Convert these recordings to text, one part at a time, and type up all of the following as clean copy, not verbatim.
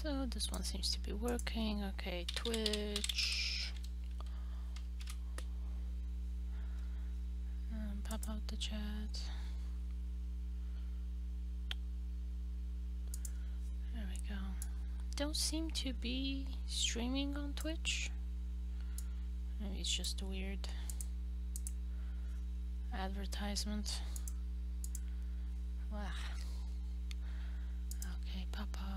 So this one seems to be working. Okay, Twitch. Pop out the chat. There we go. Don't seem to be streaming on Twitch. Maybe it's just a weird advertisement. Wow. Okay, pop out.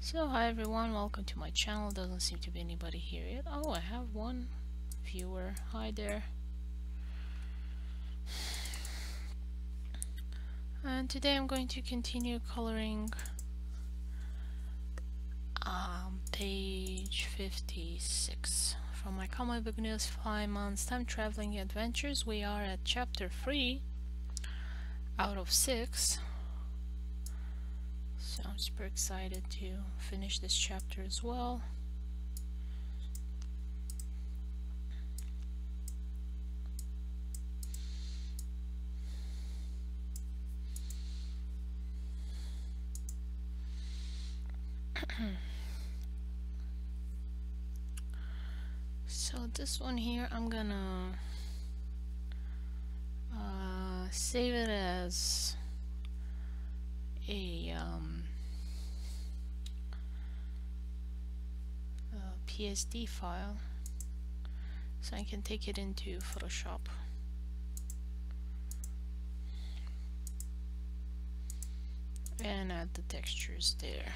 So hi everyone, welcome to my channel. Doesn't seem to be anybody here yet. Oh, I have one viewer. Hi there. And today I'm going to continue coloring page 56 from my comic book Niels Feynman's time traveling adventures. We are at chapter 3 out of 6. So I'm super excited to finish this chapter as well. So this one here, I'm gonna save it as a PSD file so I can take it into Photoshop. And add the textures there.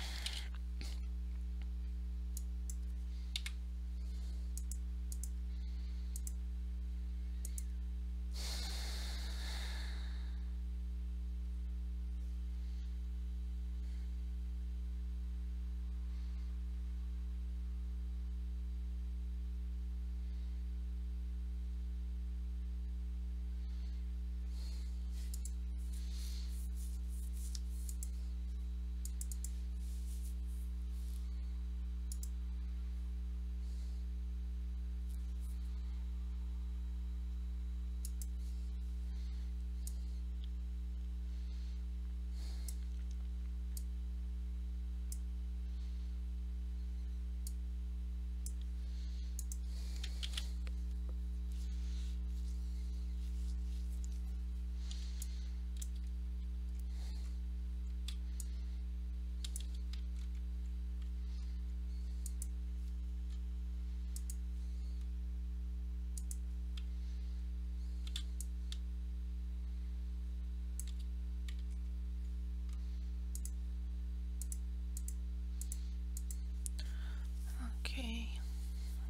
Okay,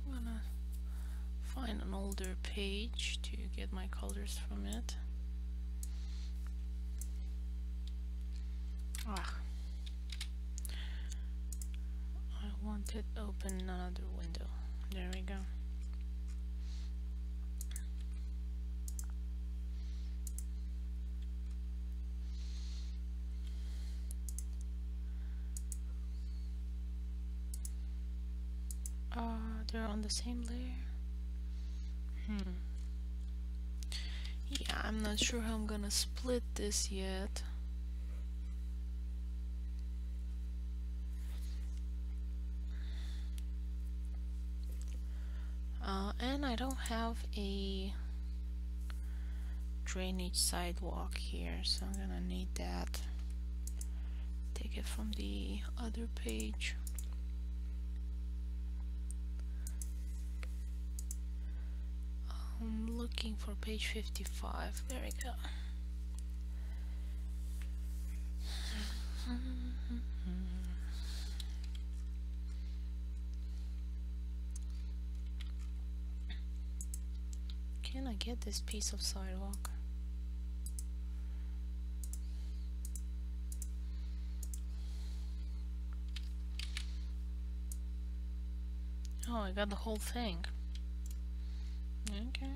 I'm gonna find an older page to get my colors from it. I want it open another window. There we go. They're on the same layer. Yeah, I'm not sure how I'm gonna split this yet. And I don't have a drainage sidewalk here, so I'm gonna need that. Take it from the other page. I'm looking for page 55. There we go. Can I get this piece of sidewalk? Oh, I got the whole thing. Okay.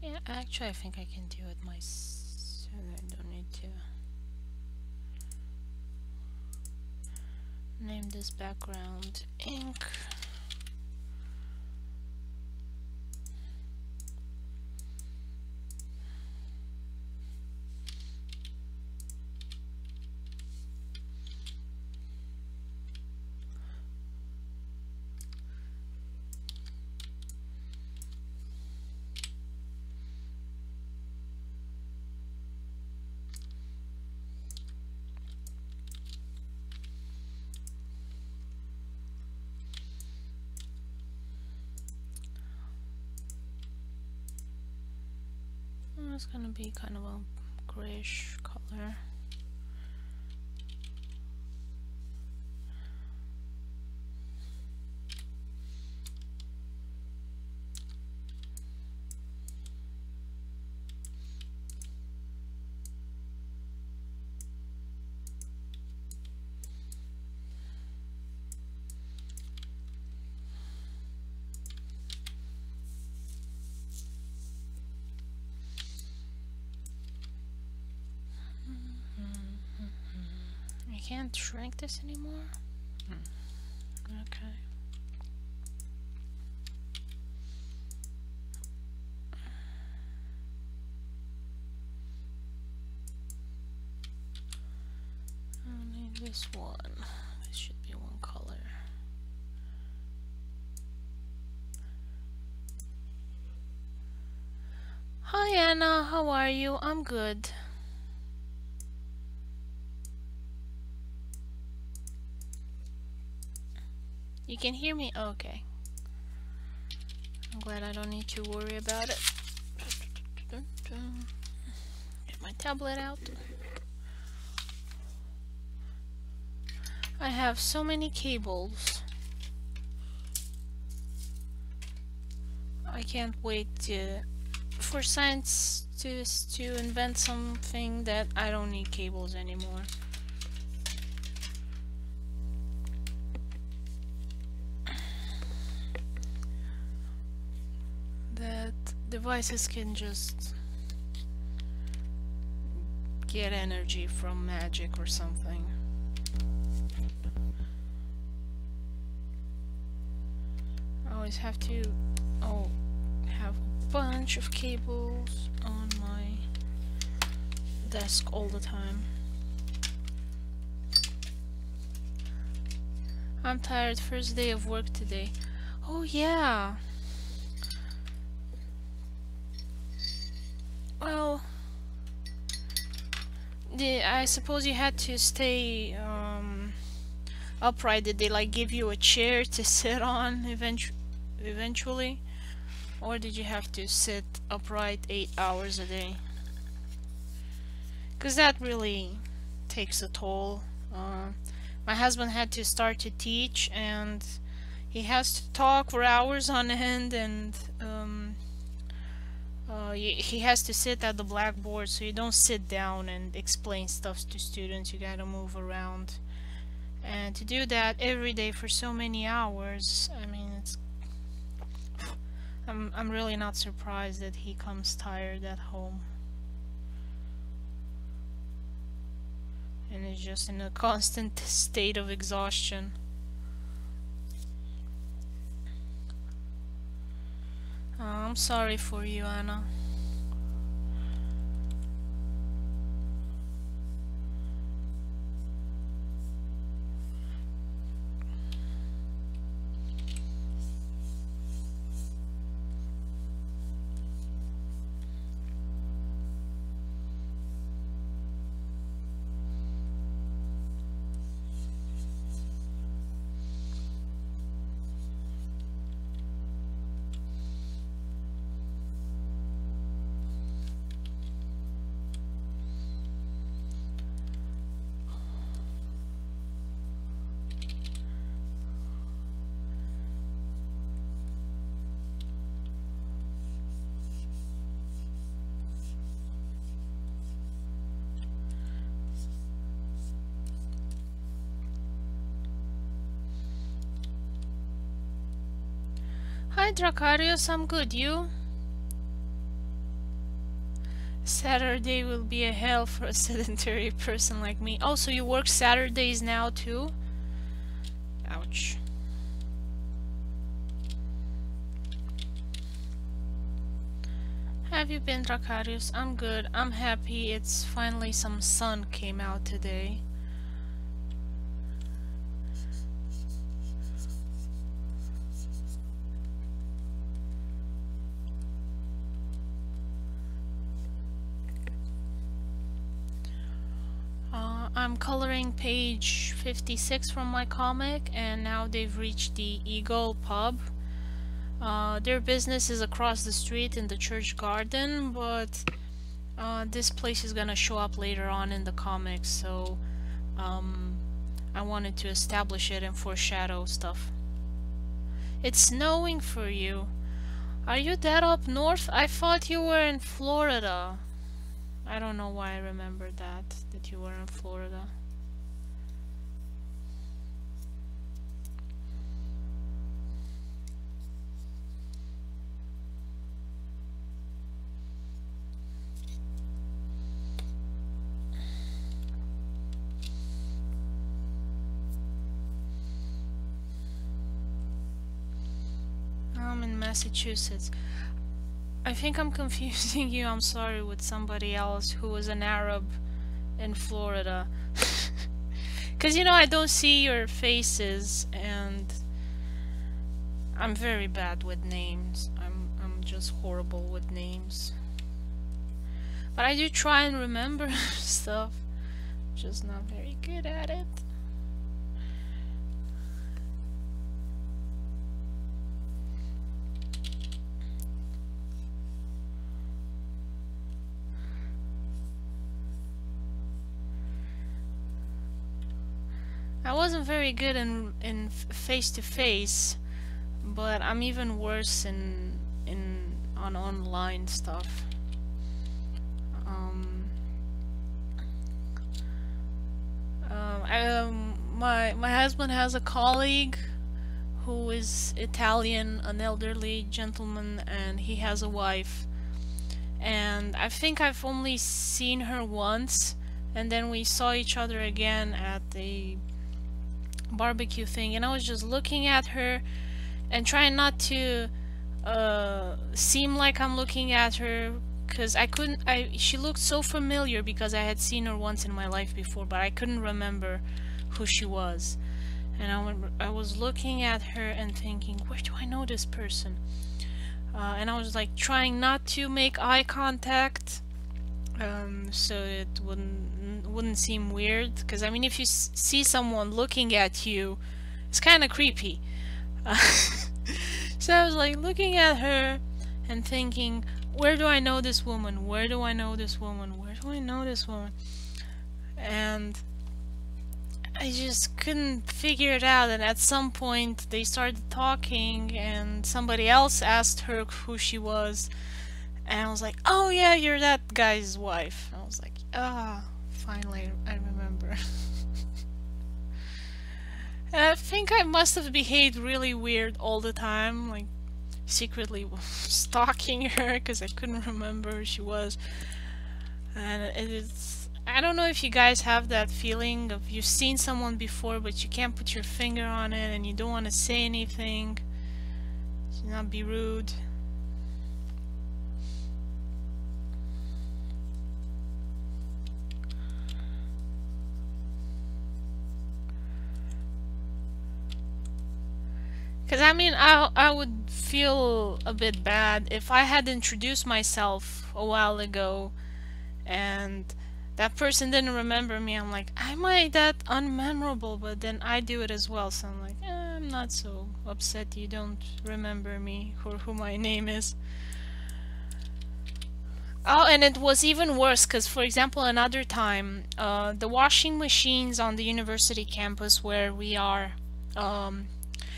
Yeah, actually I think I can do it myself. I don't need to name this background ink. It's gonna be kind of a grayish color. I can't shrink this anymore. Okay. I need this one. This should be one color. Hi Anna, how are you? I'm good. You can hear me? Okay. I'm glad I don't need to worry about it. Get my tablet out. I have so many cables. I can't wait for science to invent something that I don't need cables anymore. That devices can just get energy from magic or something. I always have to have a bunch of cables on my desk all the time. I'm tired, first day of work today. Oh yeah. Well, I suppose you had to stay upright. Did they like give you a chair to sit on eventually? Or did you have to sit upright 8 hours a day? Because that really takes a toll. My husband had to start to teach, and he has to talk for hours on end, and he has to sit at the blackboard, so you don't sit down and explain stuff to students. You gotta move around, and to do that every day for so many hours, I mean, I'm really not surprised that he comes tired at home and is just in a constant state of exhaustion. I'm sorry for you, Anna. Hi Dracarius, I'm good, you? Saturday will be a hell for a sedentary person like me. Oh, so you work Saturdays now too? Ouch. Have you been, Dracarius? I'm good. I'm happy it's finally some sun came out today. I'm coloring page 56 from my comic, and now they've reached the Eagle pub. Their business is across the street in the church garden, but This place is gonna show up later on in the comics, so um, I wanted to establish it and foreshadow stuff. It's snowing for you. Are you that up north? I thought you were in Florida. I don't know why I remembered that you were in Florida. I'm in Massachusetts. I think I'm confusing you, I'm sorry, with somebody else who was an Arab in Florida. Because, you know, I don't see your faces, and I'm very bad with names. I'm just horrible with names. But I do try and remember stuff. Just not very good at it. I wasn't very good in face to face, but I'm even worse in on online stuff. My husband has a colleague who is Italian, an elderly gentleman, and he has a wife. And I think I've only seen her once, and then we saw each other again at the barbecue thing, and I was just looking at her and trying not to seem like I'm looking at her, because she looked so familiar because I had seen her once in my life before, but I couldn't remember who she was. And I was looking at her and thinking, where do I know this person? And I was like trying not to make eye contact, so it wouldn't seem weird. Because I mean, if you see someone looking at you, it's kind of creepy. So I was like looking at her and thinking, where do I know this woman? Where do I know this woman? Where do I know this woman? And I just couldn't figure it out, and at some point they started talking and somebody else asked her who she was, and I was like, oh yeah, you're that guy's wife. And I was like, ah, finally I remember. And I think I must have behaved really weird all the time, like secretly stalking her because I couldn't remember who she was. And I don't know if you guys have that feeling of you've seen someone before but you can't put your finger on it and you don't want to say anything to not be rude. Because I mean, I would feel a bit bad if I had introduced myself a while ago and that person didn't remember me. I'm like, am I that unmemorable? But then I do it as well, so I'm like, I'm not so upset you don't remember me or who my name is. Oh, and it was even worse because, for example, another time, the washing machines on the university campus where we are,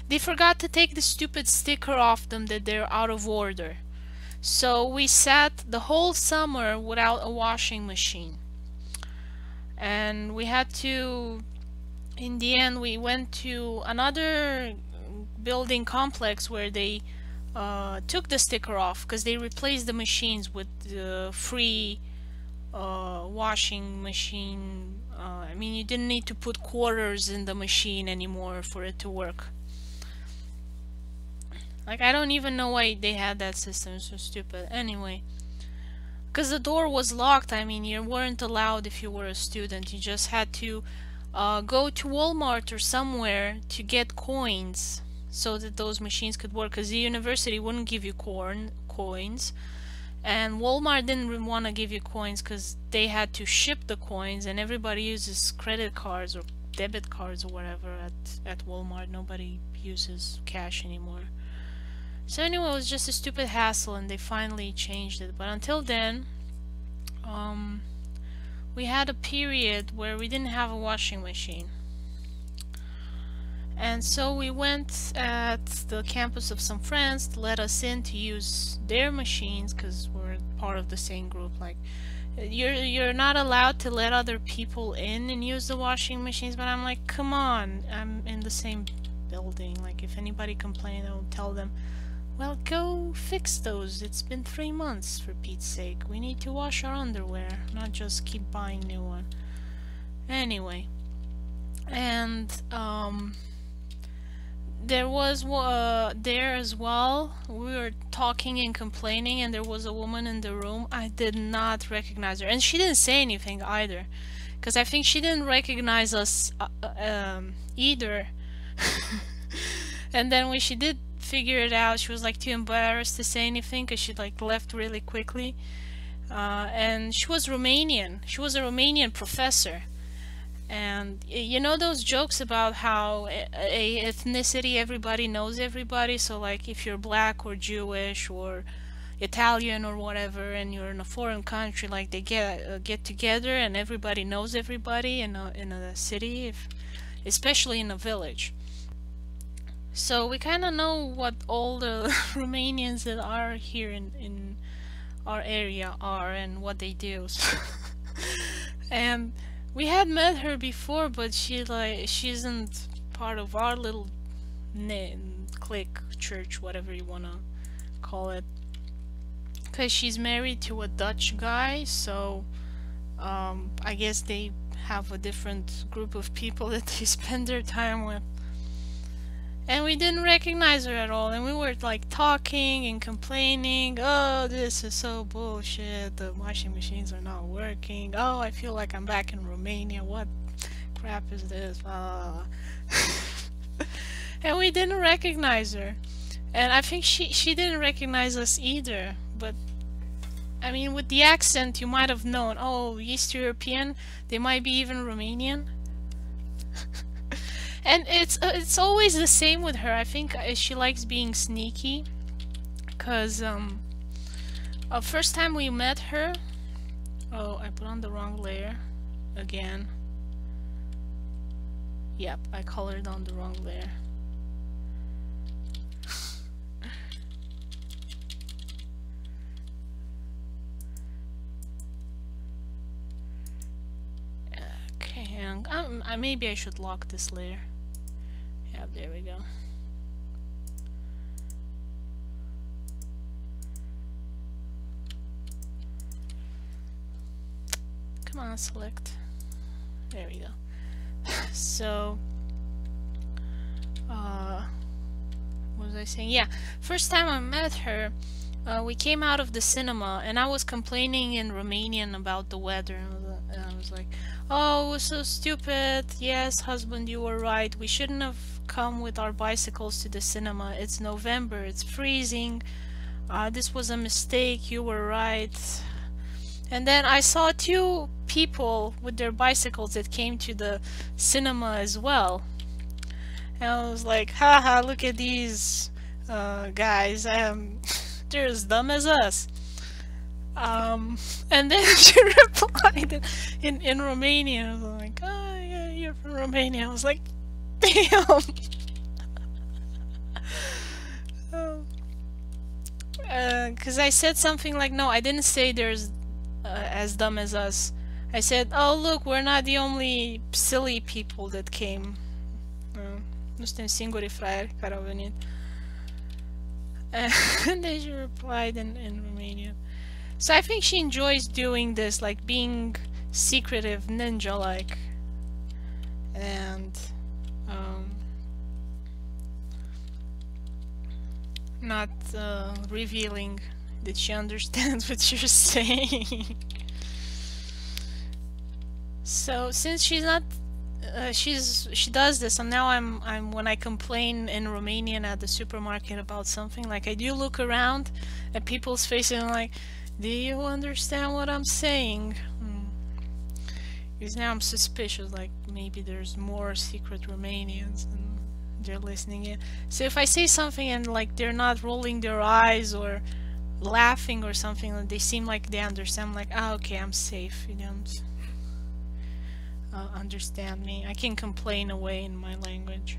they forgot to take the stupid sticker off them that they're out of order. So we sat the whole summer without a washing machine. And we had to, in the end, we went to another building complex where they took the sticker off because they replaced the machines with the free washing machine. I mean, you didn't need to put quarters in the machine anymore for it to work. Like, I don't even know why they had that system. It's so stupid. Anyway, because the door was locked. I mean, you weren't allowed if you were a student. You just had to go to Walmart or somewhere to get coins so that those machines could work, because the university wouldn't give you coins, and Walmart didn't want to give you coins because they had to ship the coins, and everybody uses credit cards or debit cards or whatever at Walmart. Nobody uses cash anymore. So anyway, it was just a stupid hassle, and they finally changed it. But until then, um, we had a period where we didn't have a washing machine. And so we went at the campus of some friends to let us in to use their machines because we're part of the same group. Like, you're not allowed to let other people in and use the washing machines, but I'm like, come on, I'm in the same building. Like, if anybody complains, I'll tell them, well, go fix those. It's been 3 months, for Pete's sake. We need to wash our underwear, not just keep buying new one. Anyway, and there was there as well. We were talking and complaining, and there was a woman in the room. I did not recognize her, and she didn't say anything either, because I think she didn't recognize us either. And then when she did figure it out, she was like too embarrassed to say anything because she like left really quickly. And she was Romanian. She was a Romanian professor. And you know those jokes about how a ethnicity everybody knows everybody, so like if you're black or Jewish or Italian or whatever and you're in a foreign country, like they get together and everybody knows everybody in a city, especially in a village. So we kind of know what all the Romanians that are here in our area are and what they do. And we had met her before, but she isn't part of our little clique, church, whatever you wanna call it, because she's married to a Dutch guy. So I guess they have a different group of people that they spend their time with. And we didn't recognize her at all, and we were like talking and complaining, oh, this is so bullshit, the washing machines are not working, oh, I feel like I'm back in Romania, what crap is this, and we didn't recognize her. And I think she didn't recognize us either, but I mean, with the accent you might have known, oh, East European, they might be even Romanian. And it's always the same with her. I think she likes being sneaky, cause first time we met her, oh, I put on the wrong layer again. Yep, I colored on the wrong layer. Okay, and maybe I should lock this layer. Yeah, there we go. Come on, select. There we go. So, what was I saying? Yeah, first time I met her, we came out of the cinema, and I was complaining in Romanian about the weather, and I was like, oh, it was so stupid. Yes, husband, you were right. We shouldn't have come with our bicycles to the cinema. It's November. It's freezing. This was a mistake. You were right. And then I saw 2 people with their bicycles that came to the cinema as well. And I was like, haha, look at these guys. They're as dumb as us. And then she replied in Romanian. I was like, oh yeah, you're from Romania. I was like, damn. Because I said something like, no, I didn't say there's as dumb as us. I said, oh look, we're not the only silly people that came. Nu suntem singurii fraieri care au venit. And then she replied in Romanian. So I think she enjoys doing this, like being secretive, ninja-like, and not revealing that she understands what you're saying. So since she's not, she does this, and now I'm when I complain in Romanian at the supermarket about something, like I do look around at people's faces and I'm like, do you understand what I'm saying? Because now I'm suspicious, like maybe there's more secret Romanians and they're listening in. So if I say something and like they're not rolling their eyes or laughing or something, and they seem like they understand. I'm like, ah, okay, I'm safe. You don't understand me. I can complain away in my language.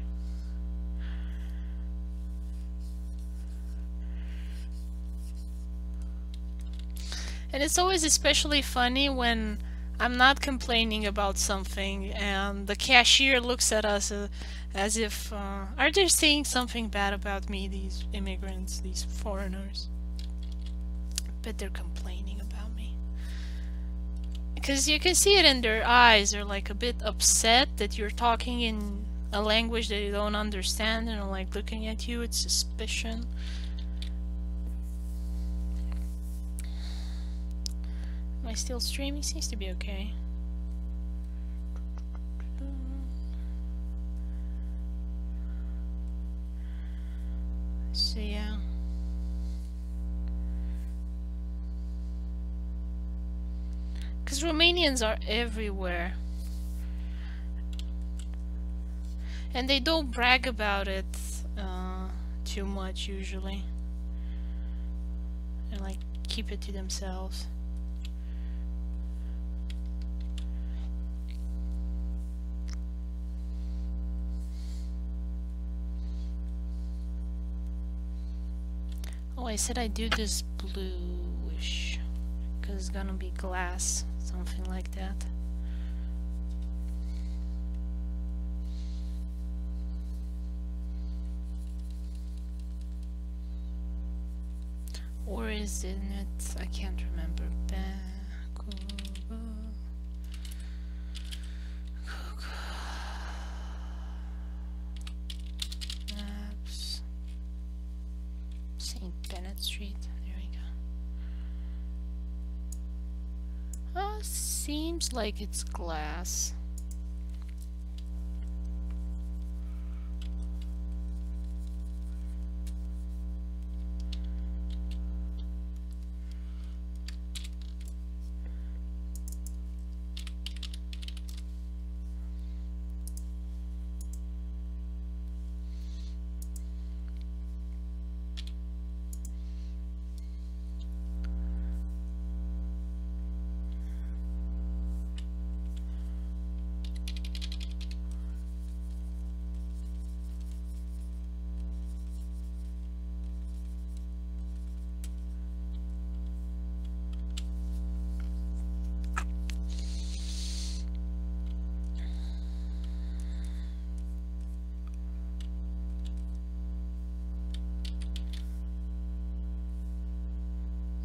And it's always especially funny when I'm not complaining about something and the cashier looks at us as if, are they saying something bad about me, these immigrants, these foreigners? But they're complaining about me. Because you can see it in their eyes. They're like a bit upset that you're talking in a language that they don't understand, and like looking at you with suspicion. Am I still streaming? Seems to be okay. So yeah. Because Romanians are everywhere. And they don't brag about it too much usually. They like keep it to themselves. Oh, I said I do this bluish because it's gonna be glass, something like that. Or is it? I can't remember. Maps. St. Bennett Street. There we go. Oh, seems like it's glass.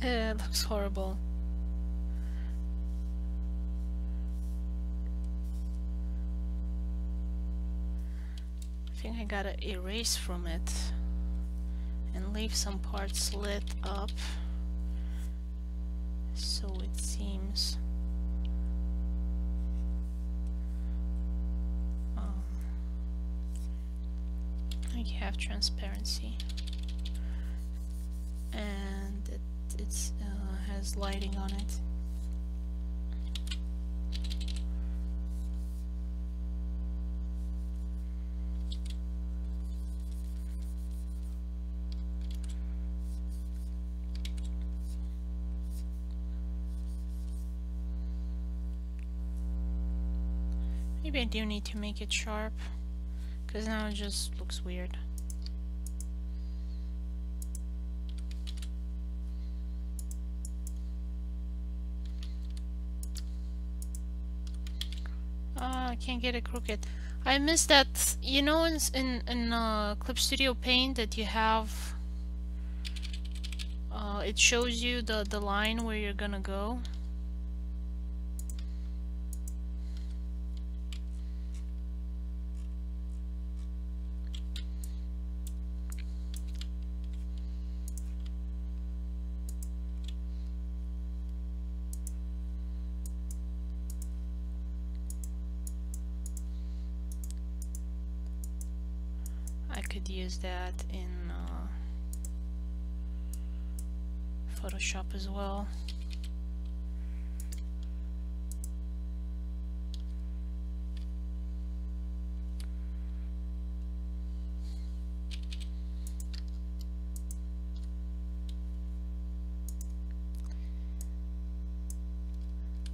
It looks horrible. I think I gotta erase from it and leave some parts lit up so it seems like you have transparency and it's has lighting on it. Maybe I do need to make it sharp, because now it just looks weird. I can't get it crooked. I missed that, you know, in Clip Studio Paint that you have, it shows you the line where you're gonna go. I could use that in Photoshop as well.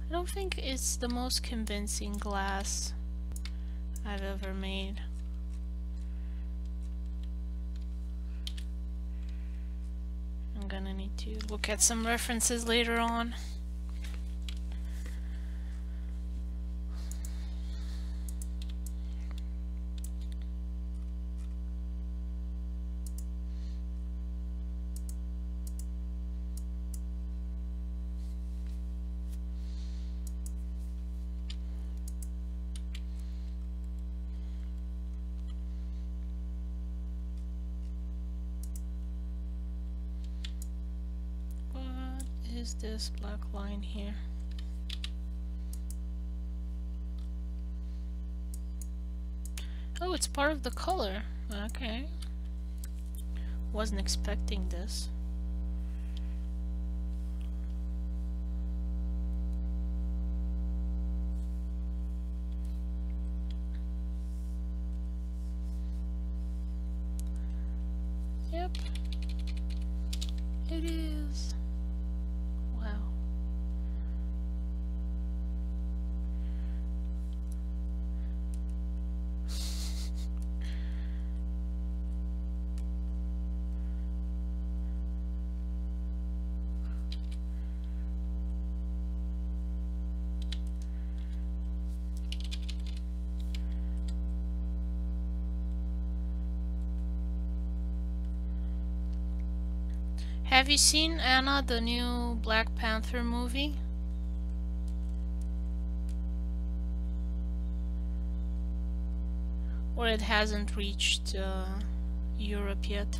I don't think it's the most convincing glass I've ever made. I'm gonna need to look at some references later on. Is this black line here? Oh, it's part of the color. Okay. Wasn't expecting this. Yep. It is. Wow. Have you seen, Anna, the new Black Panther movie? Or it hasn't reached Europe yet?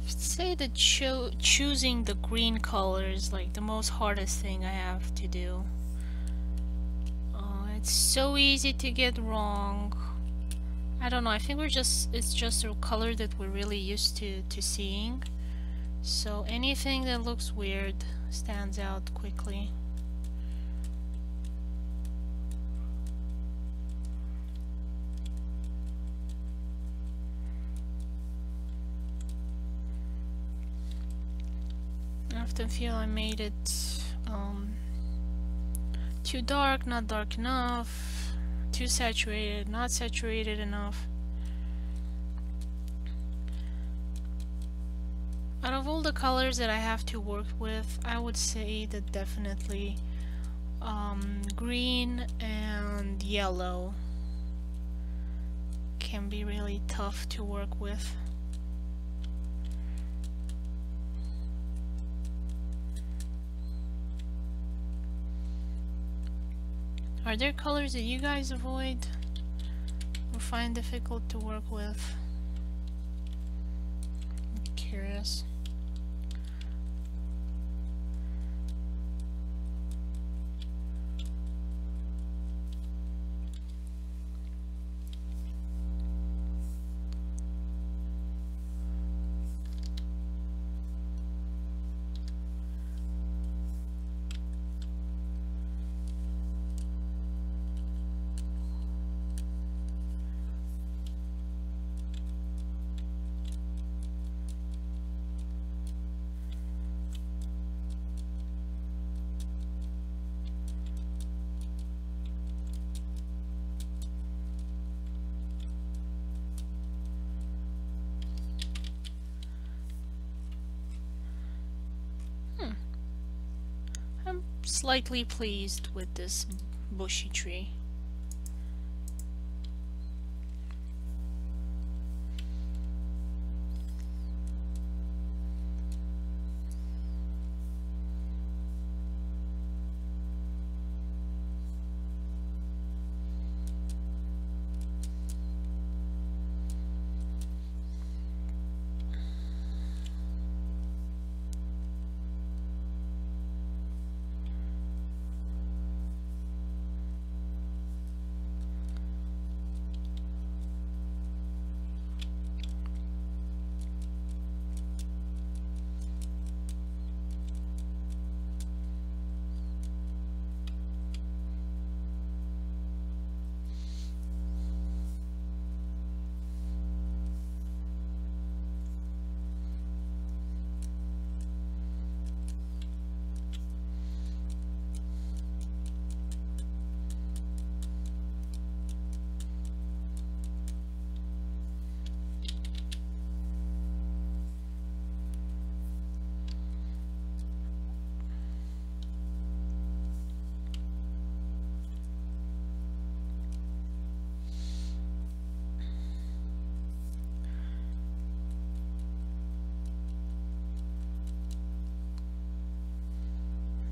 I'd say that choosing the green color is like the most hardest thing I have to do. It's so easy to get wrong. I don't know, I think it's just a color that we're really used to seeing. So anything that looks weird stands out quickly. I often feel I made it too dark, not dark enough, too saturated, not saturated enough. Out of all the colors that I have to work with, I would say that definitely green and yellow can be really tough to work with. Are there colors that you guys avoid or find difficult to work with? I'm curious. I'm slightly pleased with this bushy tree.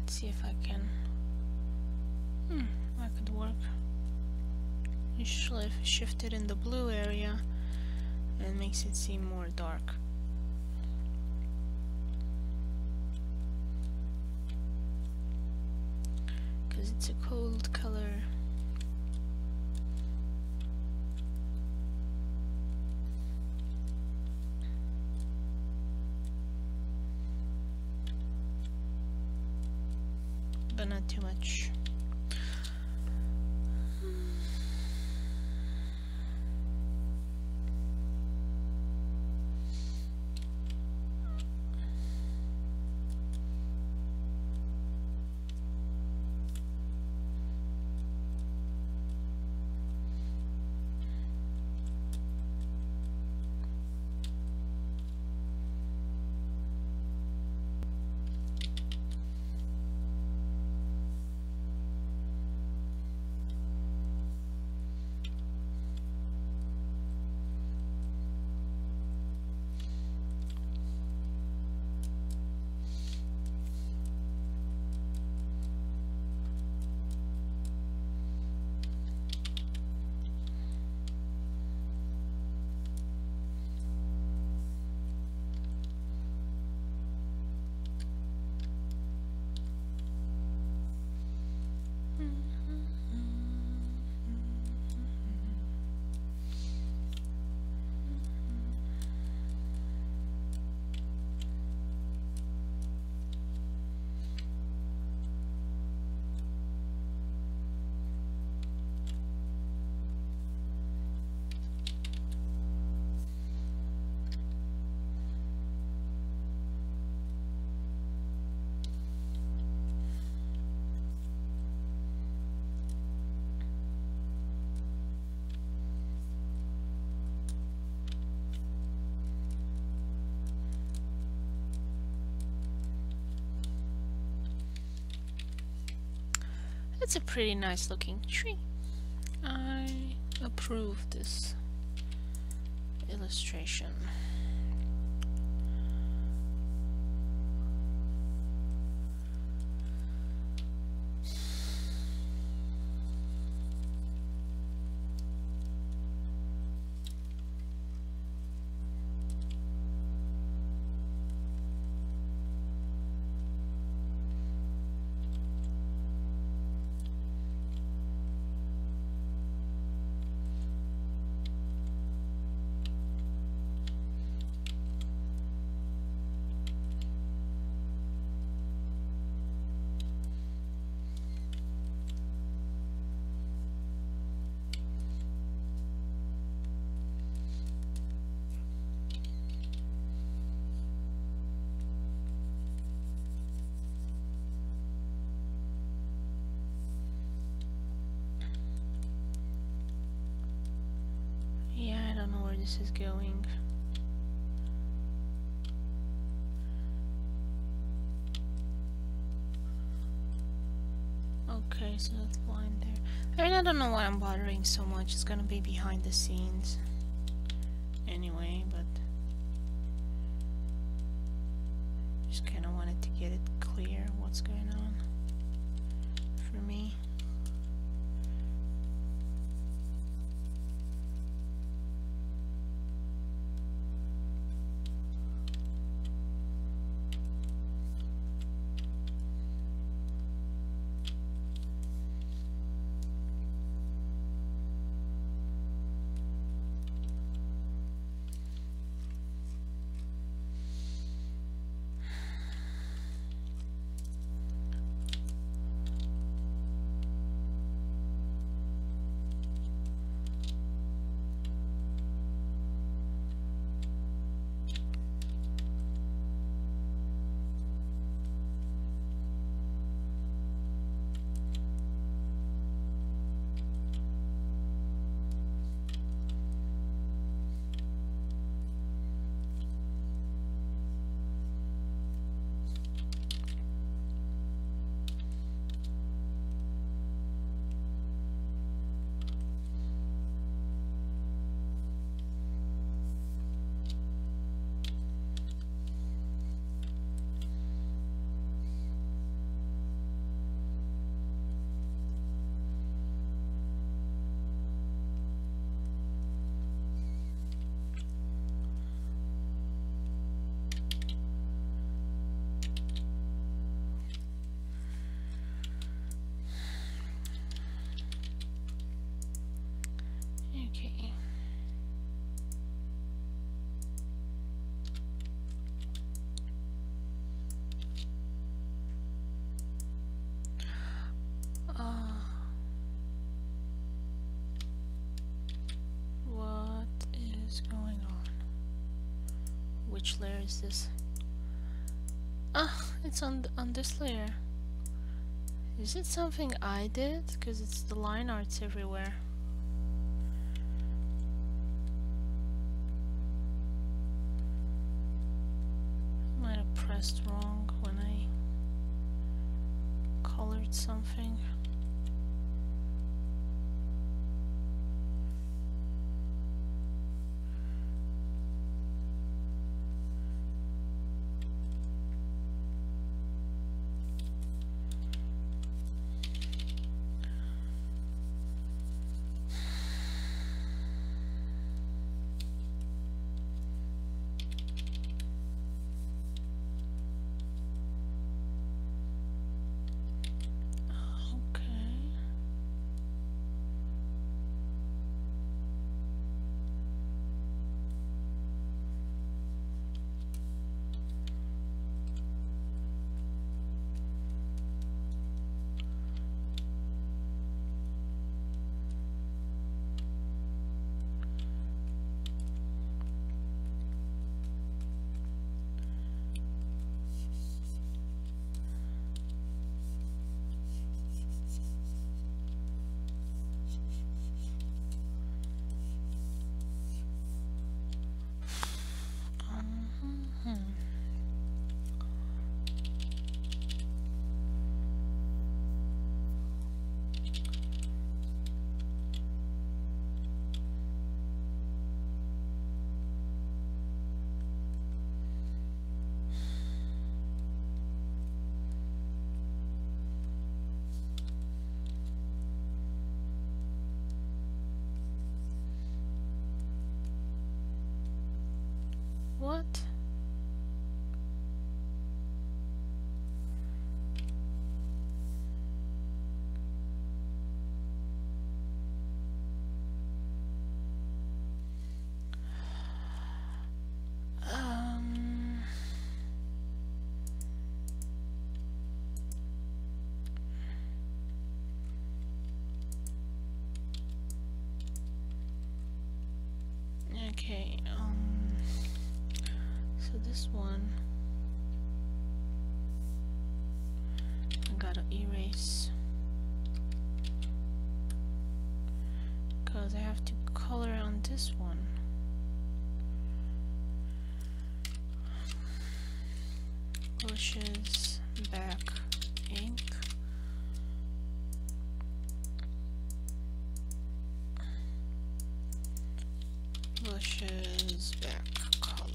See if I can. That could work. Usually if I shift it in the blue area, it makes it seem more dark. Because it's a cold color. But not too much. It's a pretty nice looking tree. I approve this illustration. Yeah, I don't know where this is going. Okay, so that's line there. I mean, I don't know why I'm bothering so much. It's gonna be behind the scenes anyway, but just kind of wanted to get it clear what's going on for me. Okay. What is going on? Which layer is this? Ah, it's on this layer. Is it something I did? Because it's the line arts everywhere. Might have pressed wrong when I colored something. Okay. Okay, so this one I gotta erase because I have to color on this one. Bushes, back, ink. Bushes, back, color.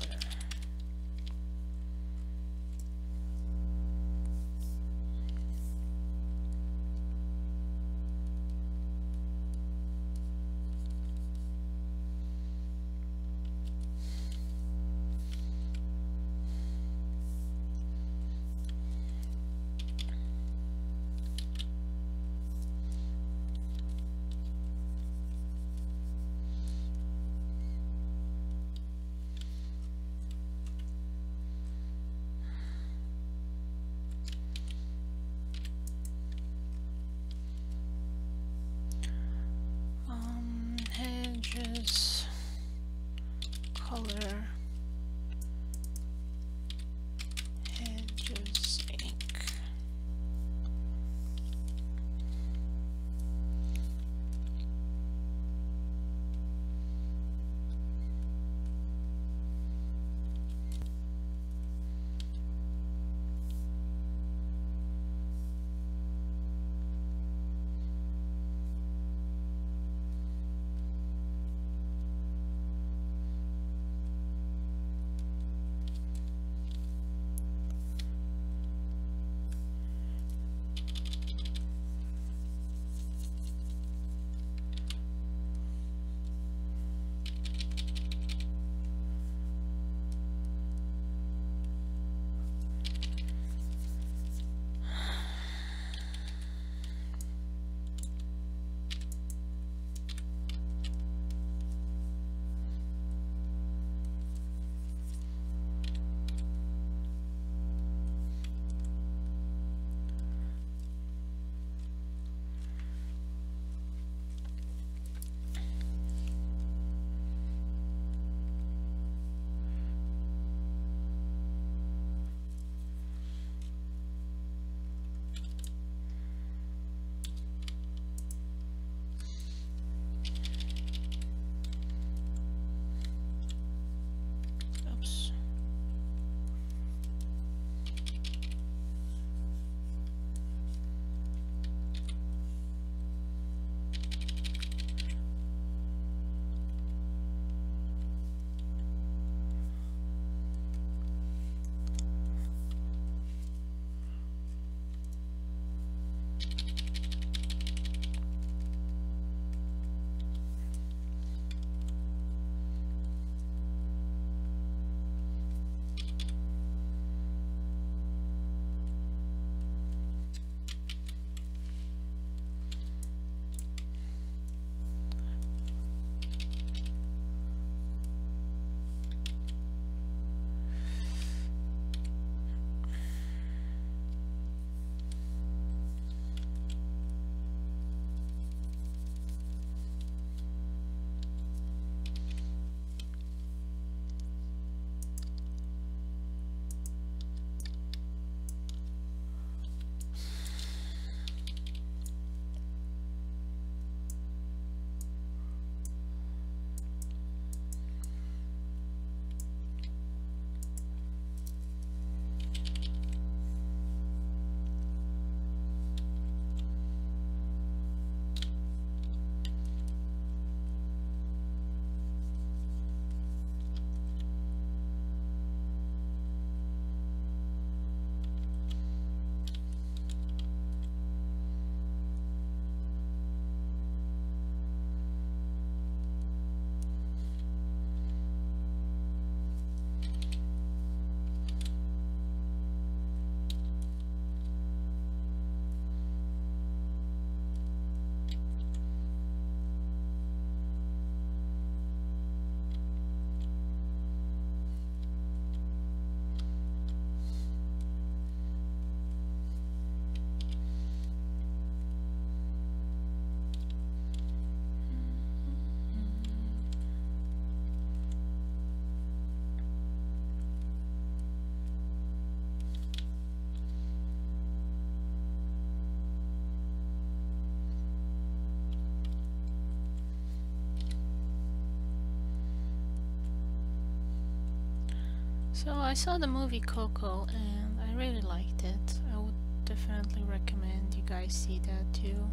So I saw the movie Coco and I really liked it. I would definitely recommend you guys see that too.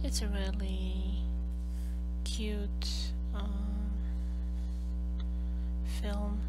It's a really cute film.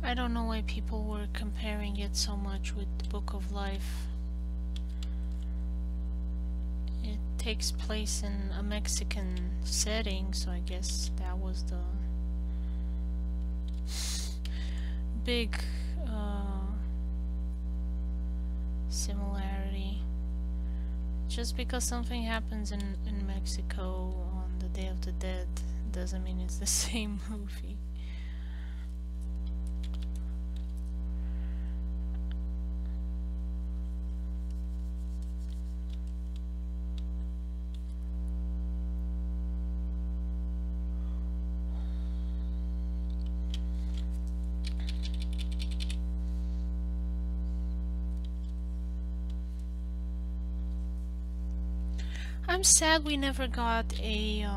I don't know why people were comparing it so much with the Book of Life. It takes place in a Mexican setting, so I guess that was the big similarity. Just because something happens in Mexico on the Day of the Dead doesn't mean it's the same movie. I'm sad we never got a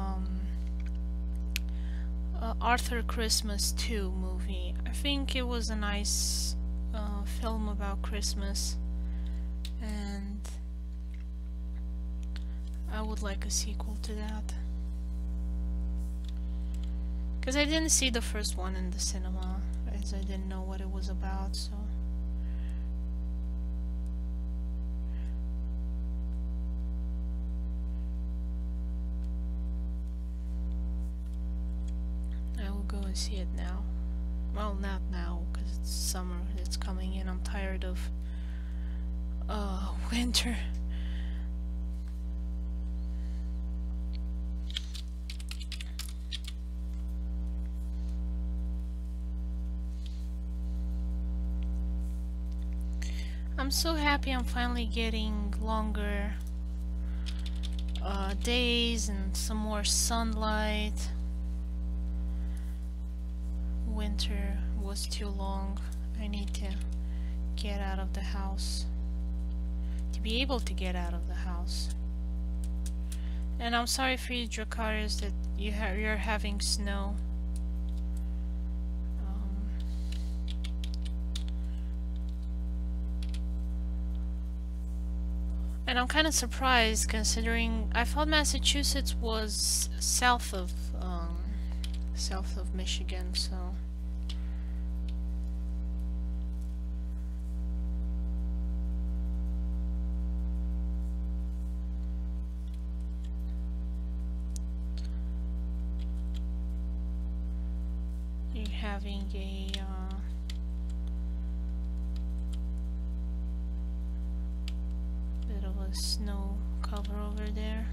Arthur Christmas 2 movie. I think it was a nice film about Christmas, and I would like a sequel to that. Because I didn't see the first one in the cinema, as I didn't know what it was about, so... I will go and see it now. Well, not now, because it's summer, it's coming in. I'm tired of winter. I'm so happy I'm finally getting longer days and some more sunlight. Winter was too long. I need to get out of the house. To be able to get out of the house. And I'm sorry for you Dracarius that you're having snow. And I'm kind of surprised considering I thought Massachusetts was south of Michigan, so you're having a bit of a snow cover over there.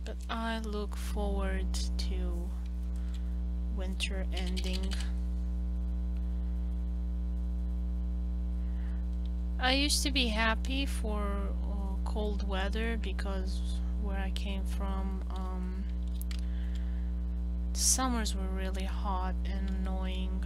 But I look forward to winter ending. I used to be happy for cold weather because where I came from, summers were really hot and annoying.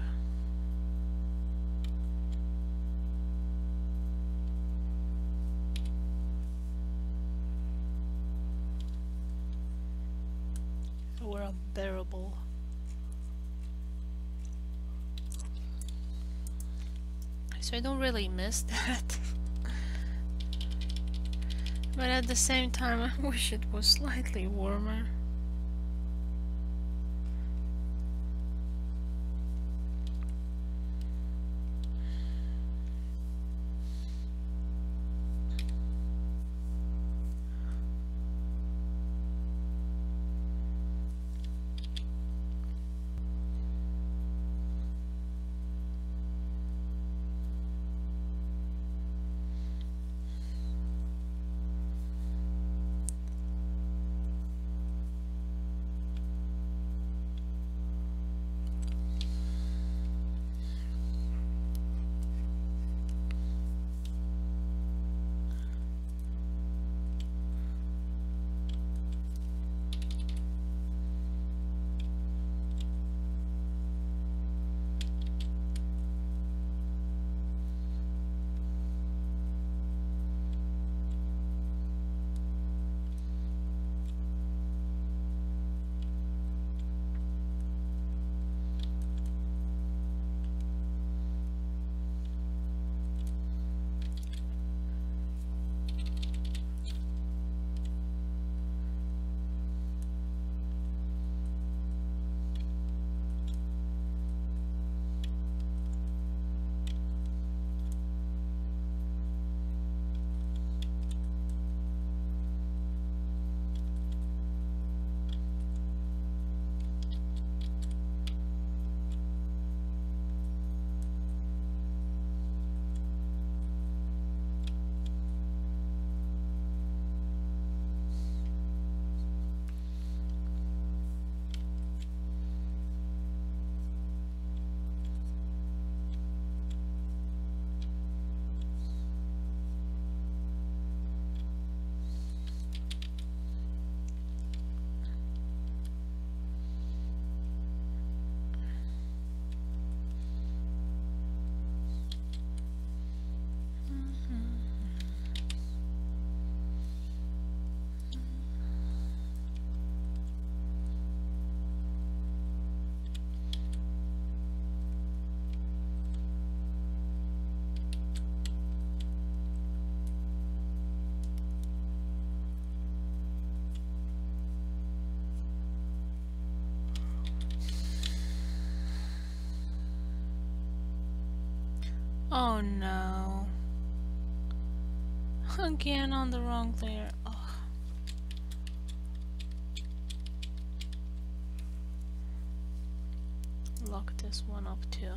They were unbearable. So I don't really miss that. But at the same time, I wish it was slightly warmer. Oh no. Again on the wrong layer. Oh. Lock this one up too.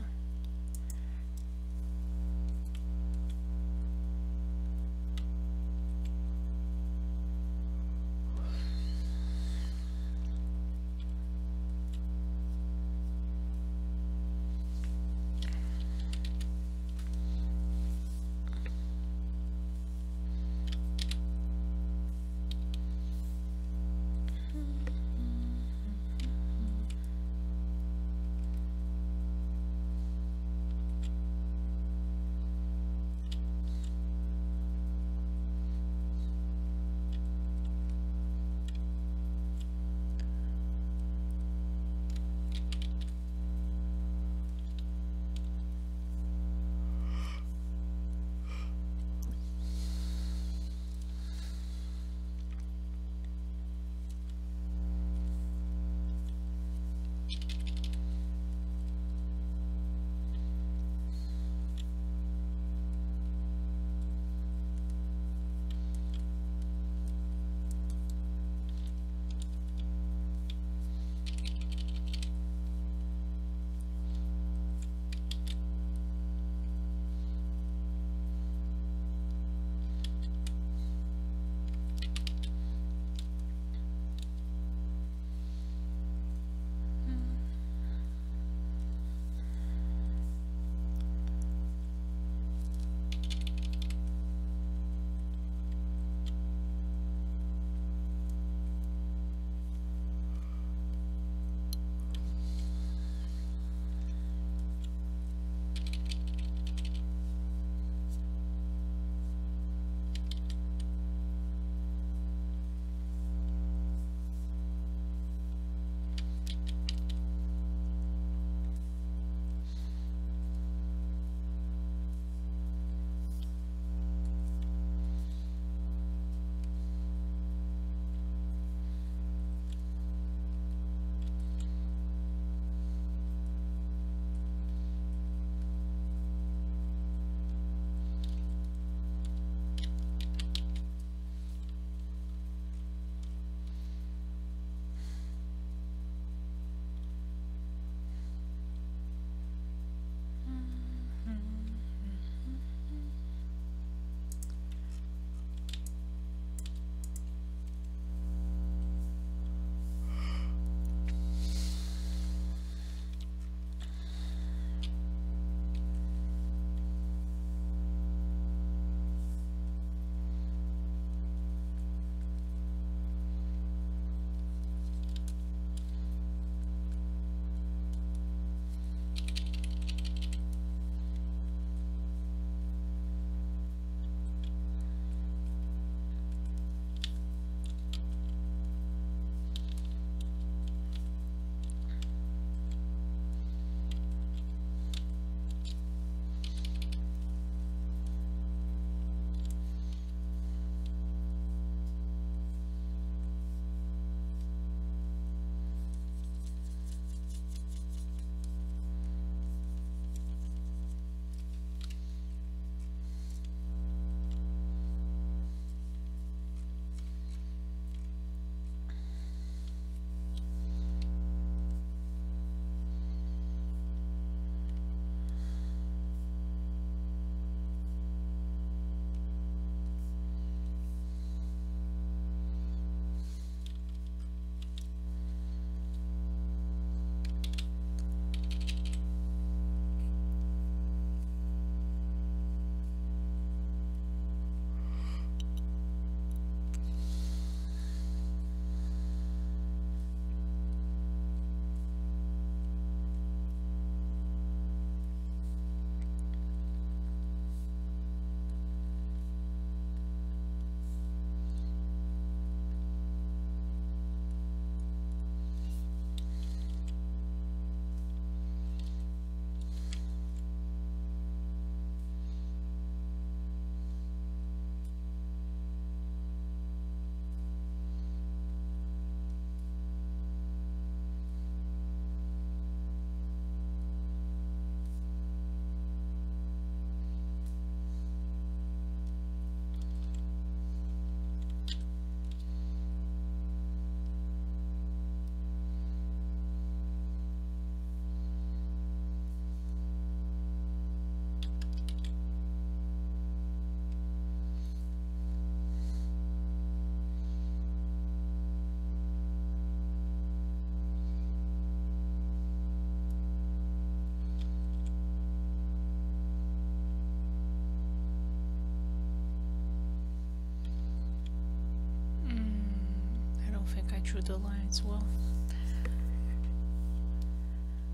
drew the line as well.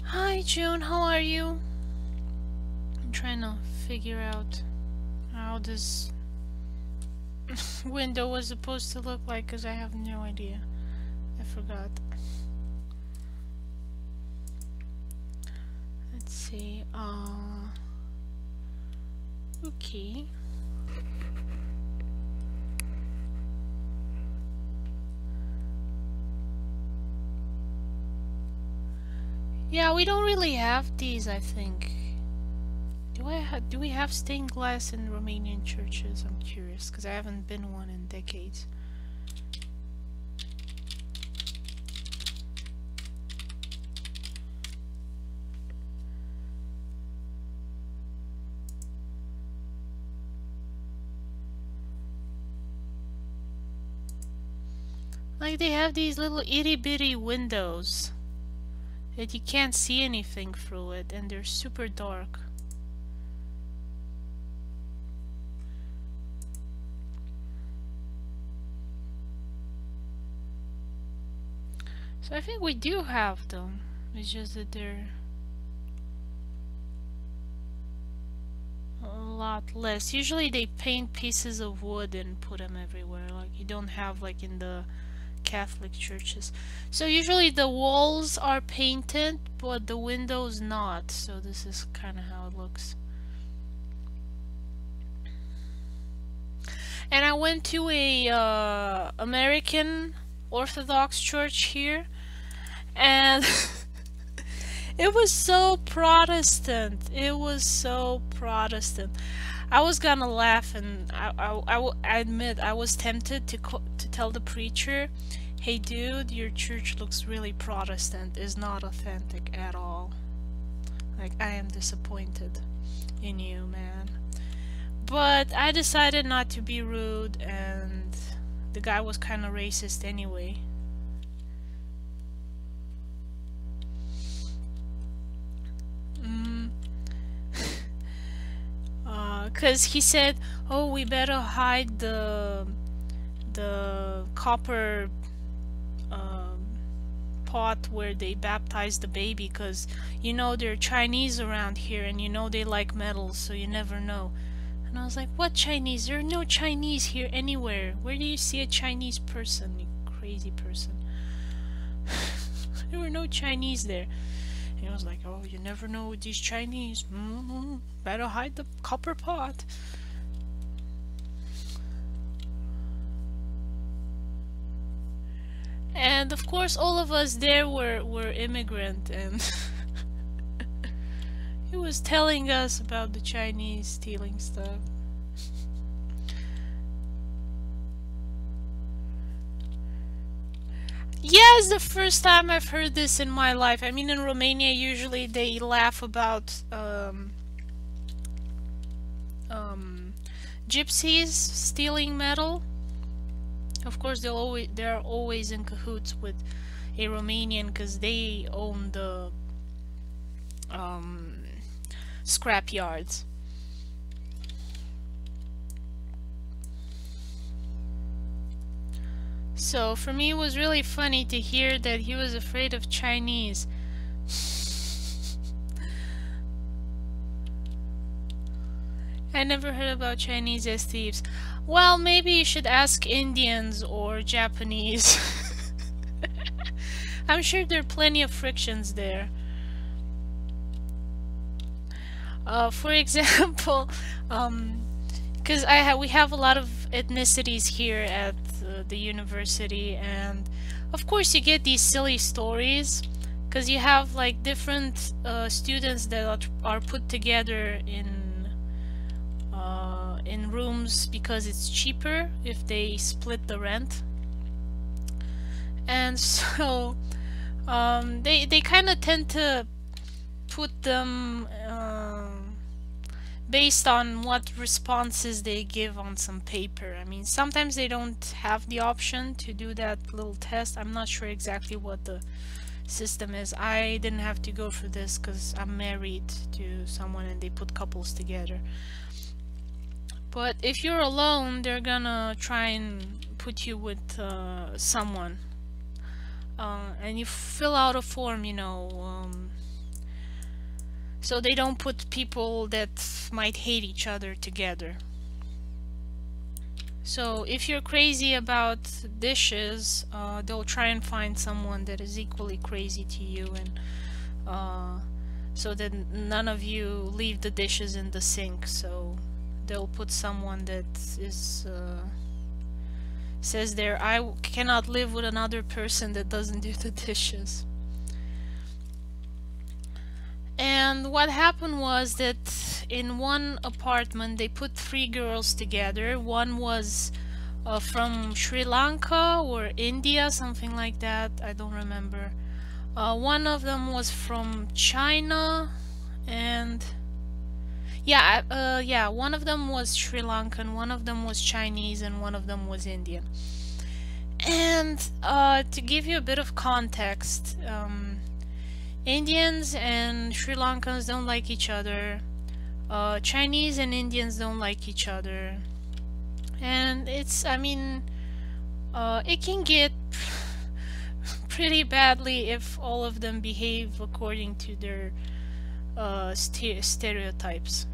Hi June, how are you? I'm trying to figure out how this window was supposed to look like because I have no idea. I forgot. Let's see. Okay. Yeah, we don't really have these, I think. Do we have stained glass in Romanian churches? I'm curious, because I haven't been one in decades. Like, they have these little itty-bitty windows that you can't see anything through it, and they're super dark. So I think we do have them. It's just that they're a lot less. Usually they paint pieces of wood and put them everywhere. Like, you don't have like in the Catholic churches. So usually the walls are painted, but the windows not. So this is kind of how it looks. And I went to a American Orthodox church here, and it was so Protestant. It was so Protestant. I was gonna laugh, and I admit I was tempted to tell the preacher, "Hey dude, your church looks really Protestant. It's not authentic at all. Like, I am disappointed in you, man." But I decided not to be rude, and the guy was kind of racist anyway. Cause he said, "Oh, we better hide the copper pot where they baptize the baby, cause you know there are Chinese around here, and you know they like metals, so you never know." And I was like, "What Chinese? There are no Chinese here anywhere. Where do you see a Chinese person, you crazy person?" There were no Chinese there. And I was like, "Oh, you never know with these Chinese. Better hide the copper pot." And of course all of us there were immigrant, and he was telling us about the Chinese stealing stuff. Yeah, it's the first time I've heard this in my life. I mean, in Romania usually they laugh about gypsies stealing metal. Of course, they're always in cahoots with a Romanian because they own the scrap yards. So for me, it was really funny to hear that he was afraid of Chinese. I never heard about Chinese as thieves. Well, maybe you should ask Indians or Japanese. I'm sure there are plenty of frictions there. For example, because we have a lot of ethnicities here at the university, and of course you get these silly stories because you have like different students that are put together in rooms because it's cheaper if they split the rent. And so they kind of tend to put them based on what responses they give on some paper. I mean, sometimes they don't have the option to do that little test. I'm not sure exactly what the system is. I didn't have to go through this because I'm married to someone and they put couples together. But if you're alone, they're gonna try and put you with someone. and you fill out a form, you know, so they don't put people that might hate each other together. So if you're crazy about dishes, they'll try and find someone that is equally crazy to you, and so that none of you leave the dishes in the sink. So they'll put someone that is says there, I cannot live with another person that doesn't do the dishes. And what happened was that in one apartment they put three girls together. One was from Sri Lanka or India, something like that, I don't remember. One of them was from China, and yeah, one of them was Sri Lankan, one of them was Chinese, and one of them was Indian. And to give you a bit of context, Indians and Sri Lankans don't like each other. Chinese and Indians don't like each other. And it's, I mean, it can get pretty badly if all of them behave according to their stereotypes.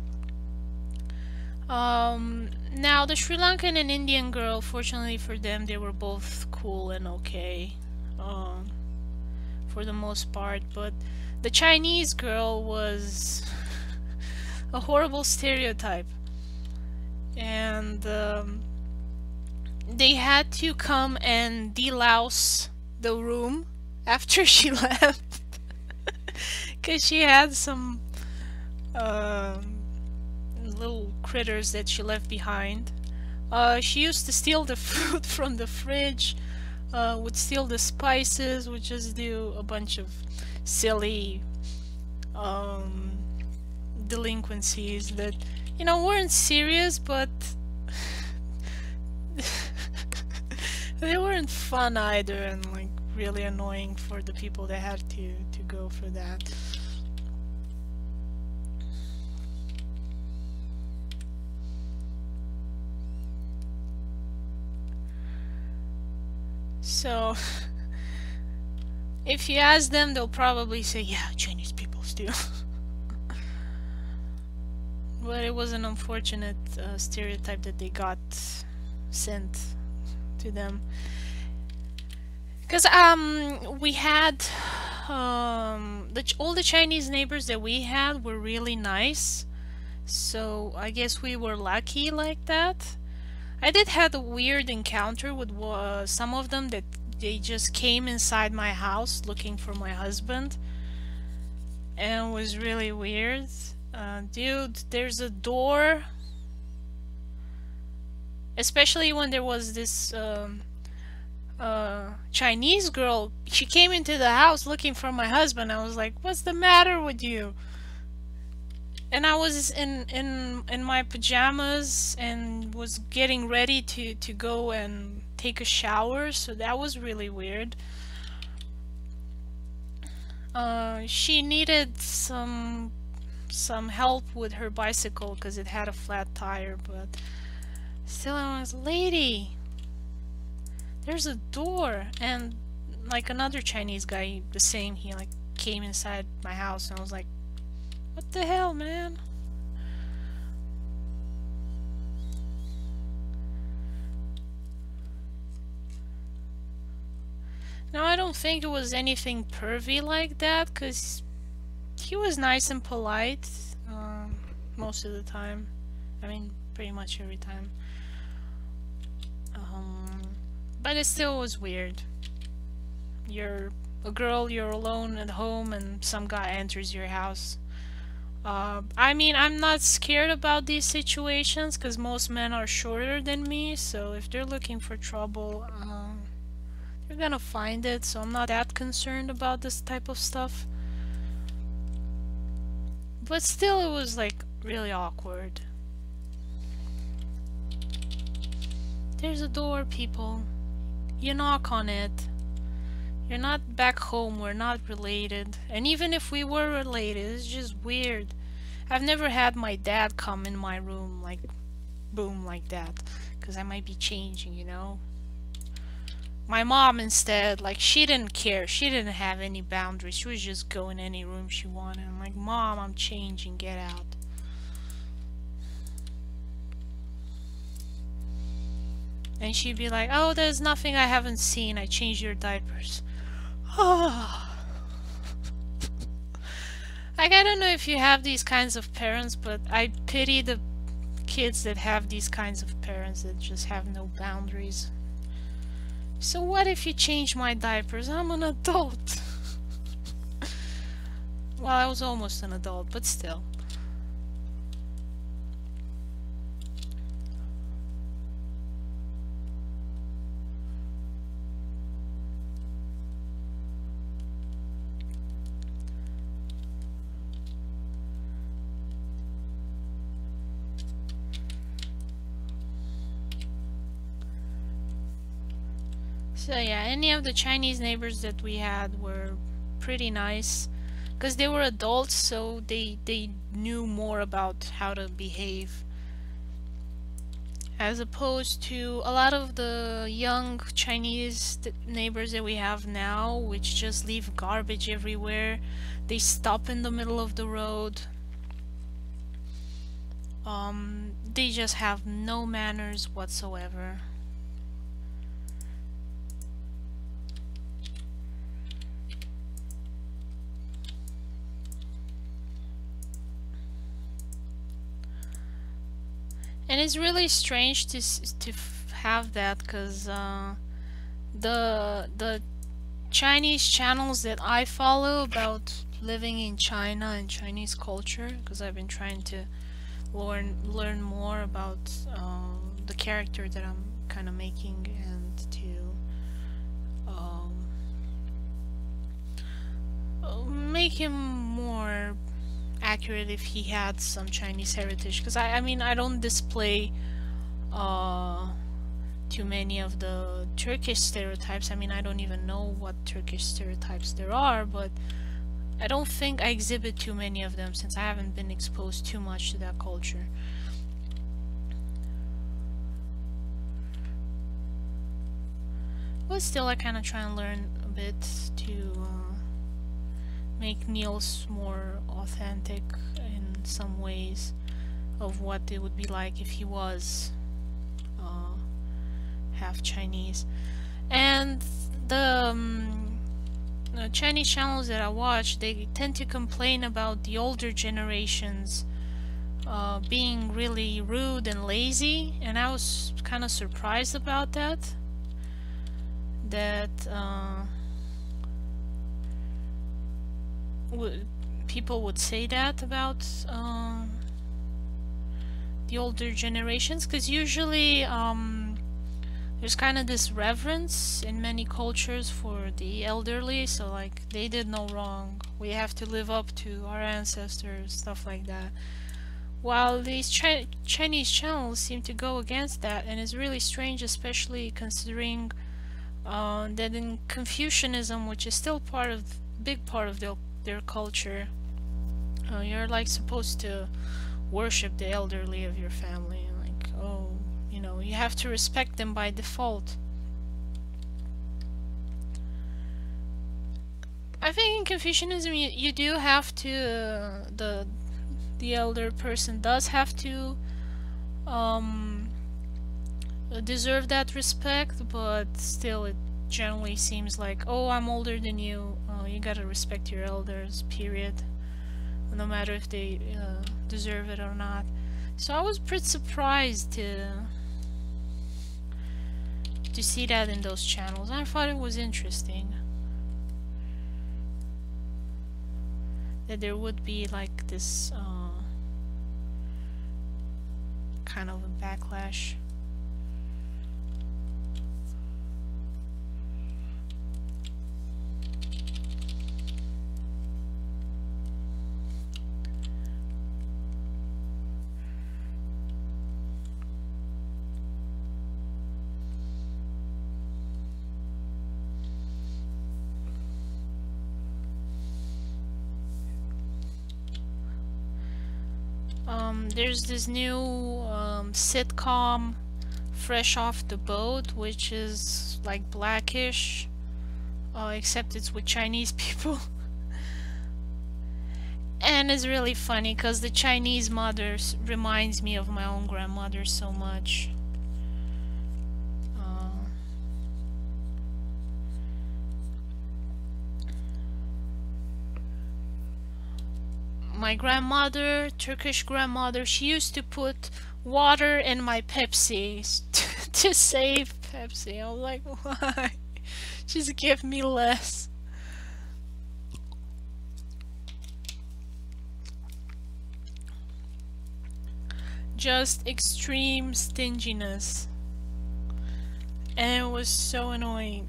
Now the Sri Lankan and Indian girl, fortunately for them, they were both cool and okay, for the most part, but the Chinese girl was a horrible stereotype, and they had to come and delouse the room after she left because she had some little critters that she left behind. She used to steal the food from the fridge, would steal the spices, would just do a bunch of silly delinquencies that, you know, weren't serious, but they weren't fun either, and like really annoying for the people that had to go for that. So if you ask them, they'll probably say, yeah, Chinese people steal. But it was an unfortunate stereotype that they got sent to them. Because we had all the Chinese neighbors that we had were really nice, so I guess we were lucky like that. I did have a weird encounter with some of them that they just came inside my house looking for my husband, and it was really weird. Dude, there's a door, especially when there was this Chinese girl. She came into the house looking for my husband. I was like, what's the matter with you? And I was in my pajamas and was getting ready to go and take a shower, so that was really weird. She needed some help with her bicycle because it had a flat tire, but still I was, lady, there's a door. And like another Chinese guy, the same, he like came inside my house, and I was like, what the hell, man? Now, I don't think it was anything pervy like that, because he was nice and polite most of the time. I mean, pretty much every time. But it still was weird. You're a girl, you're alone at home, and some guy enters your house. I mean, I'm not scared about these situations because most men are shorter than me, so if they're looking for trouble, they're gonna find it, so I'm not that concerned about this type of stuff. But still, it was like really awkward. There's a door, people. You knock on it. You're not back home, we're not related. And even if we were related, it's just weird. I've never had my dad come in my room, like, boom, like that. Because I might be changing, you know? my mom instead, like, she didn't care. She didn't have any boundaries. She was just go in any room she wanted. I'm like, Mom, I'm changing, get out. And she'd be like, oh, there's nothing I haven't seen. I changed your diapers. Oh. Like, I don't know if you have these kinds of parents, but I pity the kids that have these kinds of parents that just have no boundaries. So what if you change my diapers? I'm an adult. Well, I was almost an adult, but still. So yeah, any of the Chinese neighbors that we had were pretty nice because they were adults, so they knew more about how to behave, as opposed to a lot of the young Chinese neighbors that we have now, which just leave garbage everywhere. They stop in the middle of the road. They just have no manners whatsoever. And it's really strange to have that, because the Chinese channels that I follow about living in China and Chinese culture, because I've been trying to learn more about the character that I'm kind of making, and to make him more accurate if he had some Chinese heritage, because I mean, I don't display too many of the Turkish stereotypes. I mean, I don't even know what Turkish stereotypes there are, but I don't think I exhibit too many of them since I haven't been exposed too much to that culture. But still, I kind of try and learn a bit to make Niels more authentic in some ways of what it would be like if he was half Chinese. And the Chinese channels that I watch, they tend to complain about the older generations being really rude and lazy, and I was kind of surprised about that. People would say that about the older generations, because usually there's kind of this reverence in many cultures for the elderly, so like, they did no wrong, we have to live up to our ancestors, stuff like that. While these Chinese channels seem to go against that, and it's really strange, especially considering that in Confucianism, which is still big part of their culture, you're like supposed to worship the elderly of your family, like, oh, you know, you have to respect them by default. I think in Confucianism you do have to, the elder person does have to deserve that respect, but still it generally seems like, oh, I'm older than you, you gotta respect your elders, period, no matter if they deserve it or not. So I was pretty surprised to see that in those channels. I thought it was interesting that there would be like this kind of a backlash. There's this new sitcom fresh off the boat, which is like blackish, except it's with Chinese people. And it's really funny because the Chinese mother reminds me of my own grandmother so much. My grandmother, Turkish grandmother, she used to put water in my Pepsi to save Pepsi. I was like, why? Just give me less. Just extreme stinginess. And it was so annoying.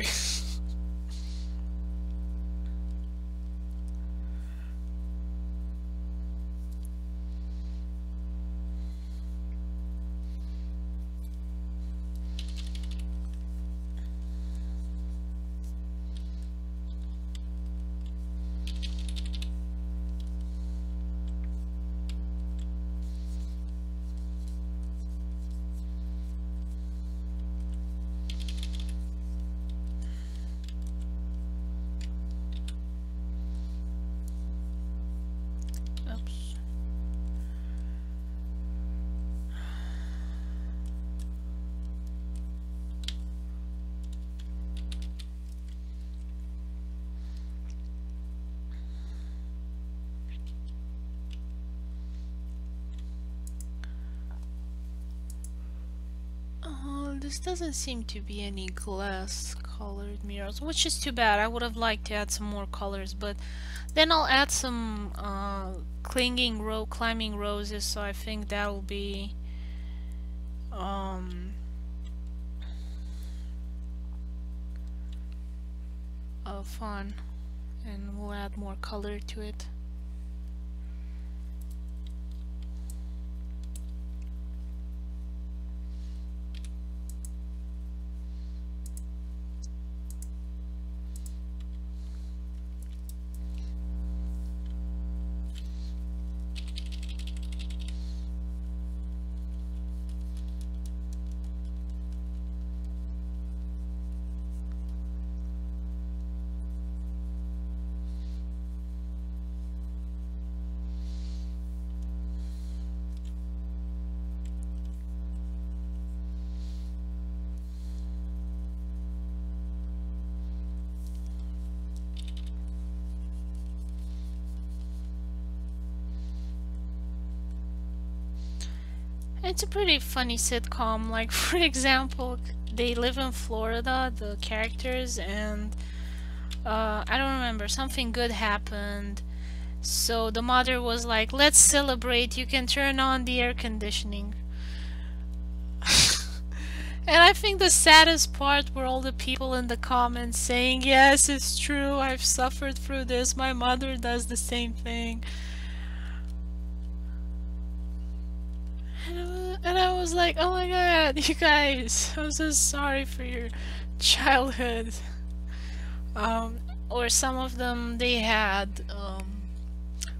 This doesn't seem to be any glass colored mirrors, which is too bad. I would have liked to add some more colors, but then I'll add some climbing roses, so I think that'll be fun, and we'll add more color to it. It's a pretty funny sitcom. Like, for example, they live in Florida, the characters, and I don't remember, something good happened. So the mother was like, let's celebrate, you can turn on the air conditioning. And I think the saddest part were all the people in the comments saying, yes, it's true, I've suffered through this, my mother does the same thing. And I was like, oh my god, you guys, I'm so sorry for your childhood. Or some of them, they had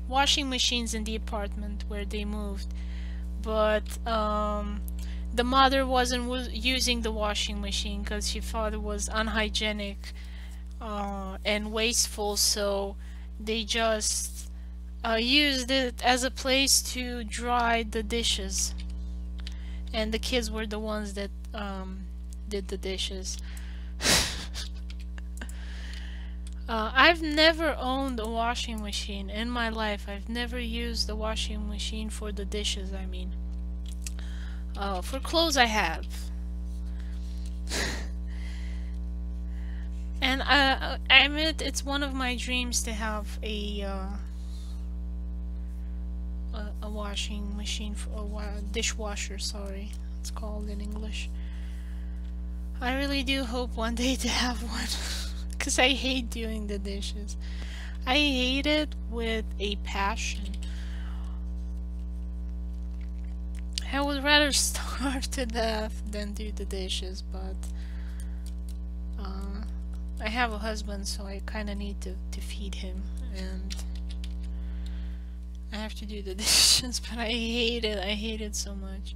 washing machines in the apartment where they moved, but the mother wasn't using the washing machine because she thought it was unhygienic and wasteful, so they just used it as a place to dry the dishes, and the kids were the ones that did the dishes. I've never owned a washing machine in my life. I've never used the washing machine for the dishes, I mean. For clothes I have. And I admit it's one of my dreams to have a washing machine, for a dishwasher, sorry, it's called in English. I really do hope one day to have one. Because I hate doing the dishes. I hate it with a passion. I would rather starve to death than do the dishes, but I have a husband, so I kind of need to feed him, and I have to do the dishes, but I hate it so much.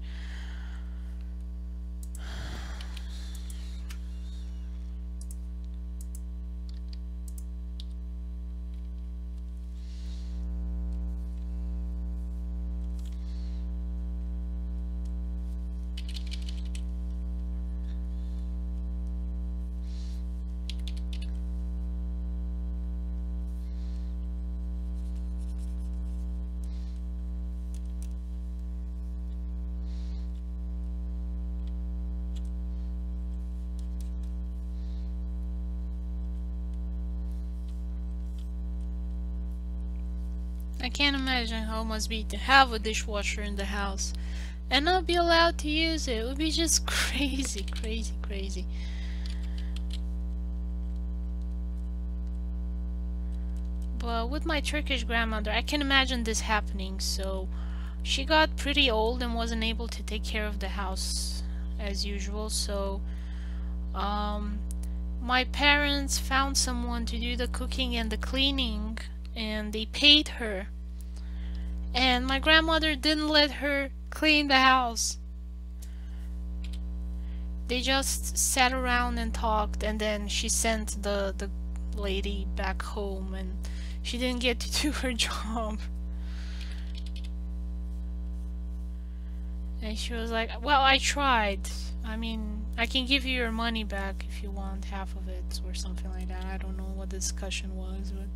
I can't imagine how it must be to have a dishwasher in the house and not be allowed to use it. It would be just crazy, crazy, crazy. But with my Turkish grandmother, I can imagine this happening. So she got pretty old and wasn't able to take care of the house as usual. So my parents found someone to do the cooking and the cleaning, and they paid her. And my grandmother didn't let her clean the house. They just sat around and talked, and then she sent the lady back home, and she didn't get to do her job. And she was like, well, I tried. I mean, I can give you your money back if you want half of it or something like that. I don't know what the discussion was, but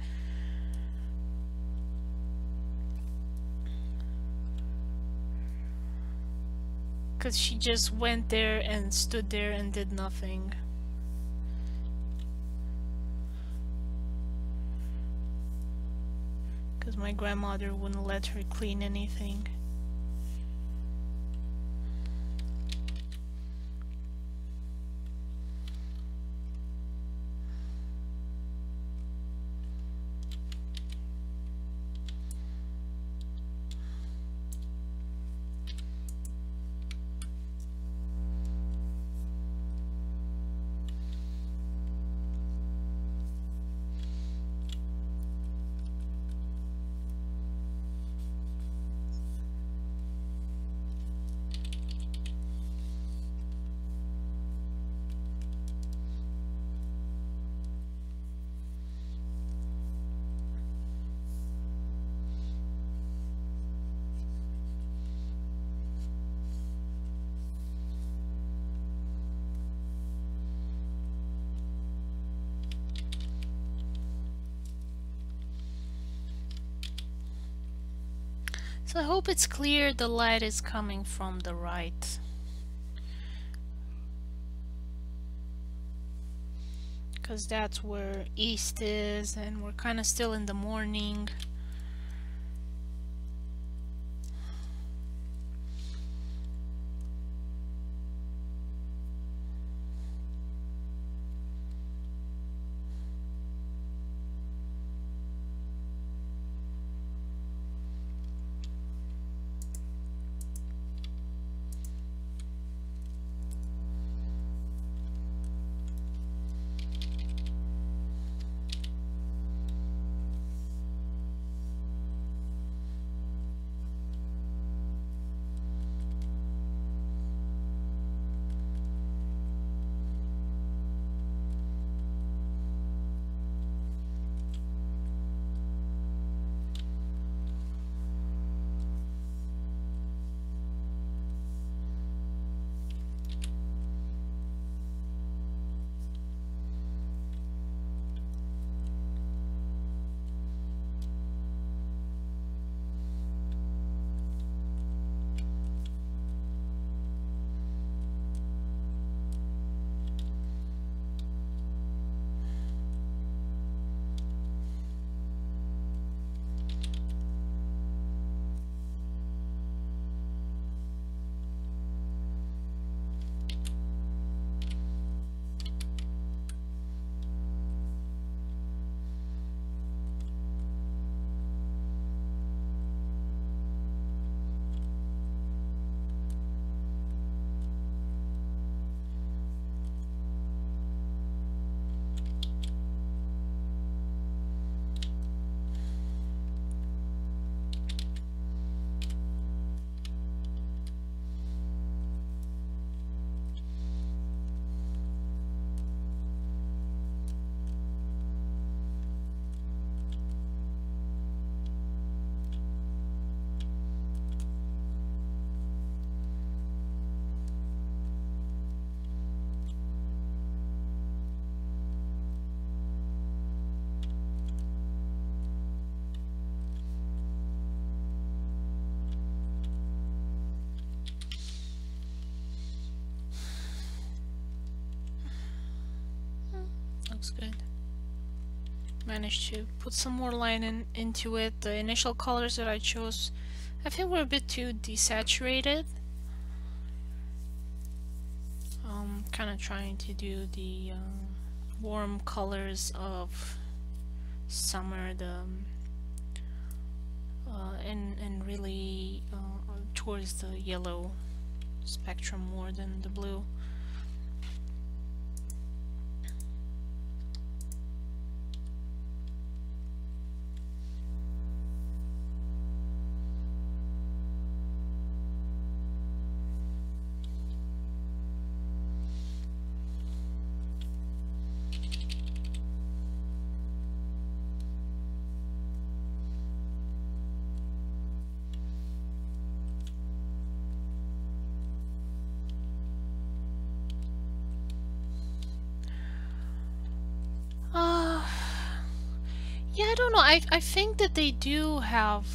because she just went there and stood there and did nothing. Because my grandmother wouldn't let her clean anything. So I hope it's clear the light is coming from the right. Because that's where east is, and we're kind of still in the morning. Looks good. managed to put some more line into it. The initial colors that I chose, I think, were a bit too desaturated. Kind of trying to do the warm colors of summer, and really towards the yellow spectrum more than the blue. Yeah, I don't know. I think that they do have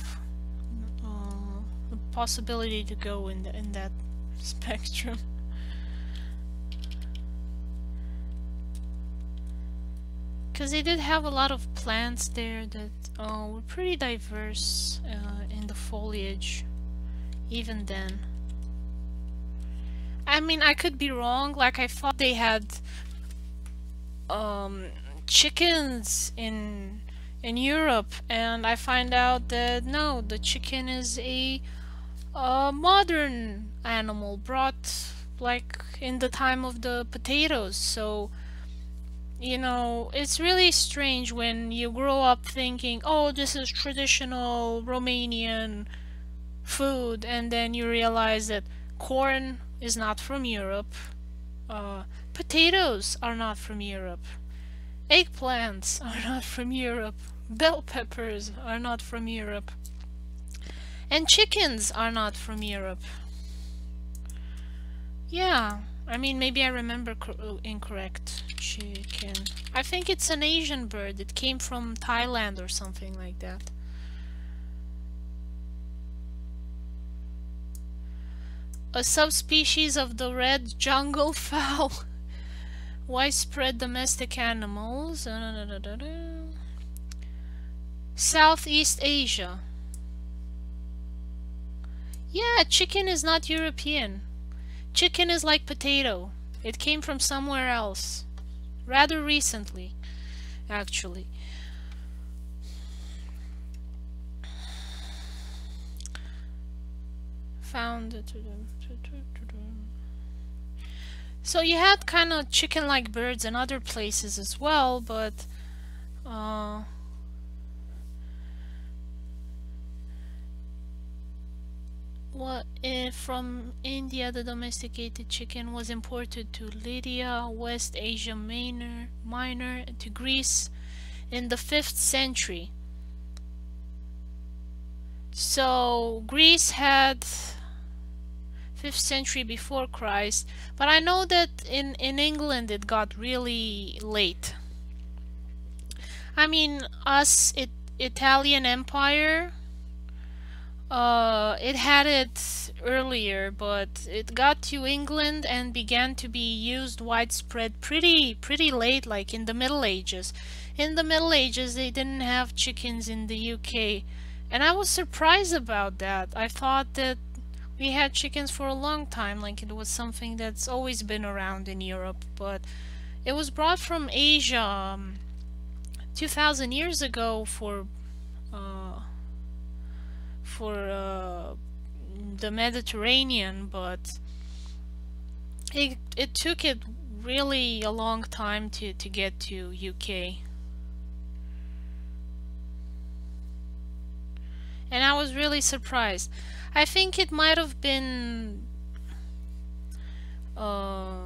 the possibility to go in that spectrum. Because they did have a lot of plants there that were pretty diverse in the foliage, even then. I mean, I could be wrong. Like, I thought they had chickens in Europe, and I find out that no, the chicken is a modern animal brought like in the time of the potatoes. So, you know, it's really strange when you grow up thinking, oh, this is traditional Romanian food, and then you realize that corn is not from Europe, potatoes are not from Europe, eggplants are not from Europe, bell peppers are not from Europe, and chickens are not from Europe. Yeah, I mean, maybe I remember incorrect. Chicken. I think it's an Asian bird. It came from Thailand or something like that. A subspecies of the red jungle fowl. Widespread domestic animals. Southeast Asia. Yeah, chicken is not European. Chicken is like potato. It came from somewhere else. Rather recently, actually. Found. So you had kind of chicken-like birds in other places as well, but what if from India the domesticated chicken was imported to Lydia, West Asia Minor, to Greece in the 5th century. So Greece had 5th century before Christ, but I know that in England it got really late. I mean, Italian Empire, it had it earlier, but it got to England and began to be used widespread pretty late, like in the Middle Ages. In the Middle Ages, they didn't have chickens in the UK, and I was surprised about that. I thought that we had chickens for a long time, like it was something that's always been around in Europe, but it was brought from Asia 2,000 years ago for the Mediterranean, but it took it really a long time to get to UK. And I was really surprised. I think it might have been the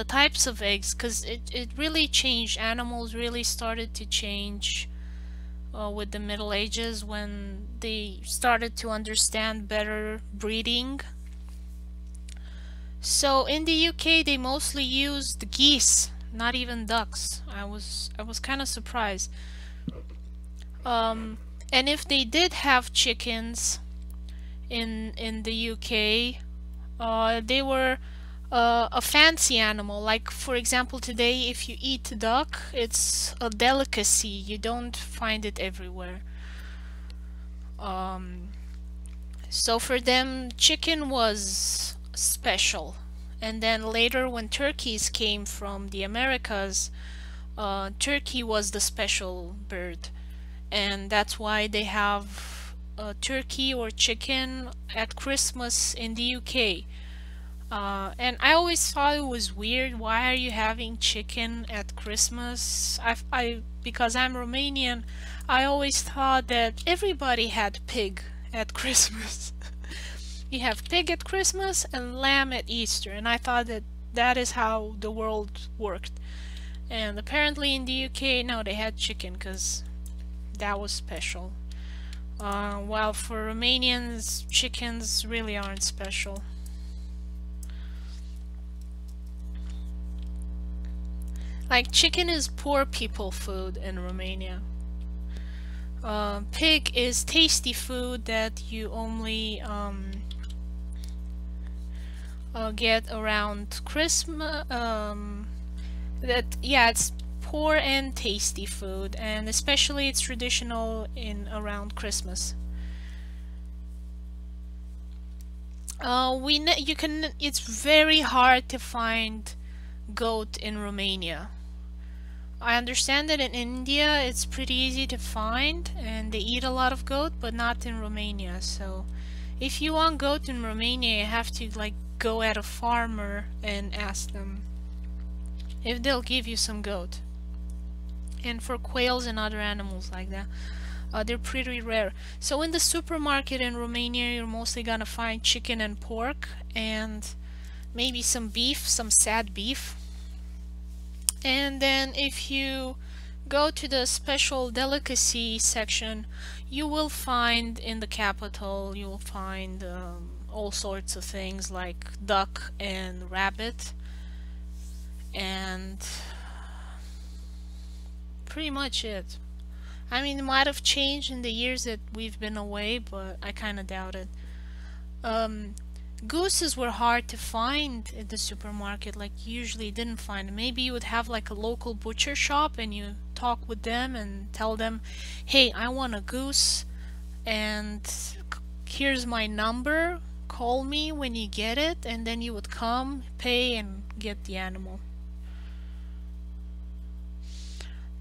types of eggs, because it really changed. Animals really started to change with the Middle Ages, when they started to understand better breeding. So in the UK they mostly used geese, not even ducks. I was kind of surprised. And if they did have chickens in the UK, they were a fancy animal. Like, for example, today, if you eat duck, it's a delicacy. You don't find it everywhere. Um, so for them, chicken was special. And then later, when turkeys came from the Americas, turkey was the special bird. And that's why they have turkey or chicken at Christmas in the UK. And I always thought it was weird. Why are you having chicken at Christmas? Because I'm Romanian, I always thought that everybody had pig at Christmas. You have pig at Christmas and lamb at Easter, and I thought that that is how the world worked. And apparently in the UK, no, they had chicken because that was special. While for Romanians, chickens really aren't special. Like, chicken is poor people food in Romania. Pig is tasty food that you only get around Christmas. Yeah, it's poor and tasty food, and especially it's traditional in around Christmas. It's very hard to find goat in Romania. I understand that in India it's pretty easy to find and they eat a lot of goat, but not in Romania. So if you want goat in Romania, you have to like go at a farmer and ask them if they'll give you some goat. And for quails and other animals like that, they're pretty rare. So in the supermarket in Romania, you're mostly gonna find chicken and pork and maybe some beef, some sad beef. And then if you go to the special delicacy section, you will find in the capital, you will find all sorts of things like duck and rabbit, and pretty much it. I mean, it might have changed in the years that we've been away, but I kind of doubt it. Gooses were hard to find at the supermarket, like usually didn't find them. Maybe you would have like a local butcher shop and you talk with them and tell them, hey, I want a goose and here's my number, call me when you get it, and then you would come, pay, and get the animal.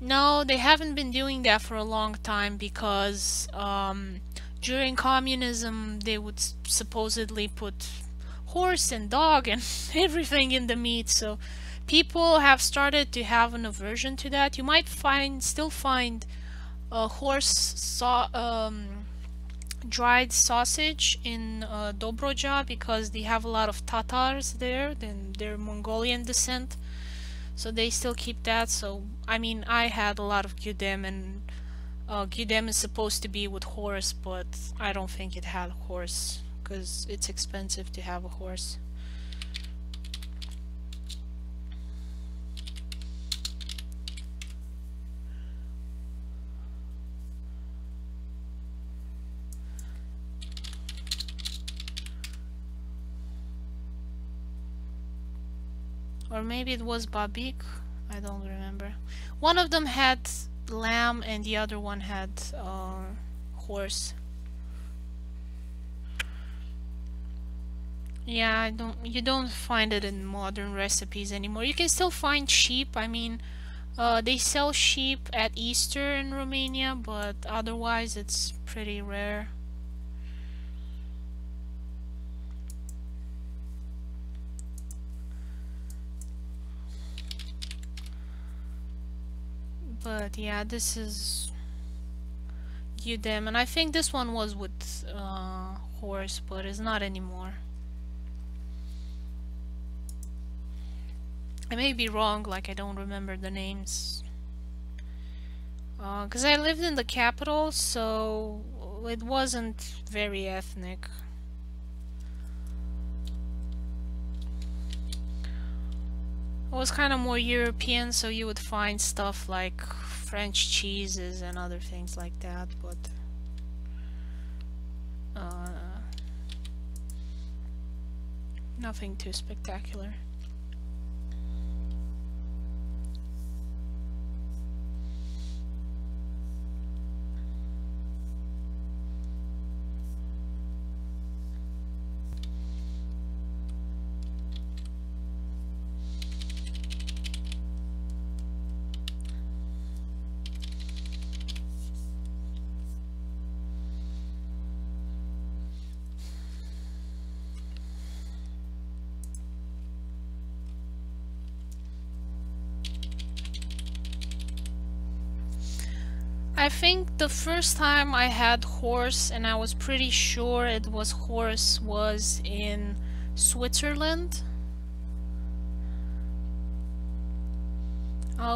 No, they haven't been doing that for a long time because during communism they would supposedly put horse and dog and everything in the meat, so people have started to have an aversion to that. You might still find dried sausage in Dobroja because they have a lot of Tatars there, then they're Mongolian descent. So they still keep that. So I mean, I had a lot of gyudem, and gyudem is supposed to be with horse, but I don't think it had horse because it's expensive to have a horse. Or maybe it was Babik, I don't remember. One of them had lamb and the other one had horse. Yeah, you don't find it in modern recipes anymore. You can still find sheep. I mean, they sell sheep at Easter in Romania, but otherwise it's pretty rare. But yeah, this is Udem, and I think this one was with horse, but it's not anymore. I may be wrong, like I don't remember the names. Because I lived in the capital, so it wasn't very ethnic. It was kind of more European, so you would find stuff like French cheeses and other things like that, but Nothing too spectacular. I think the first time I had horse, and I was pretty sure it was horse, was in Switzerland.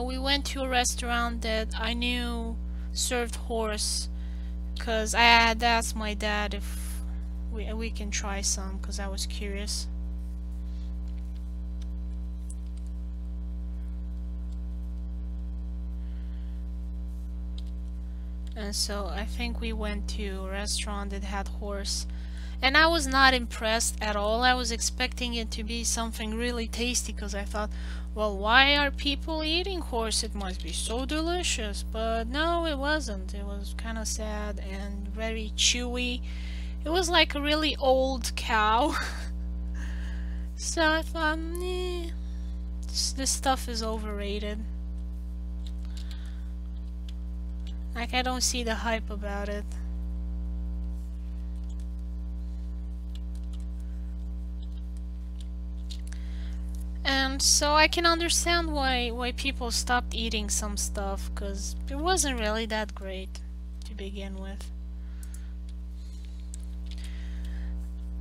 We went to a restaurant that I knew served horse, because I had asked my dad if we can try some, because I was curious. And so I think we went to a restaurant that had horse. And I was not impressed at all. I was expecting it to be something really tasty because I thought, well, why are people eating horse? It must be so delicious. But no, it wasn't. It was kind of sad and very chewy. It was like a really old cow. So I thought, this stuff is overrated. Like, I don't see the hype about it. And so I can understand why people stopped eating some stuff, because it wasn't really that great to begin with.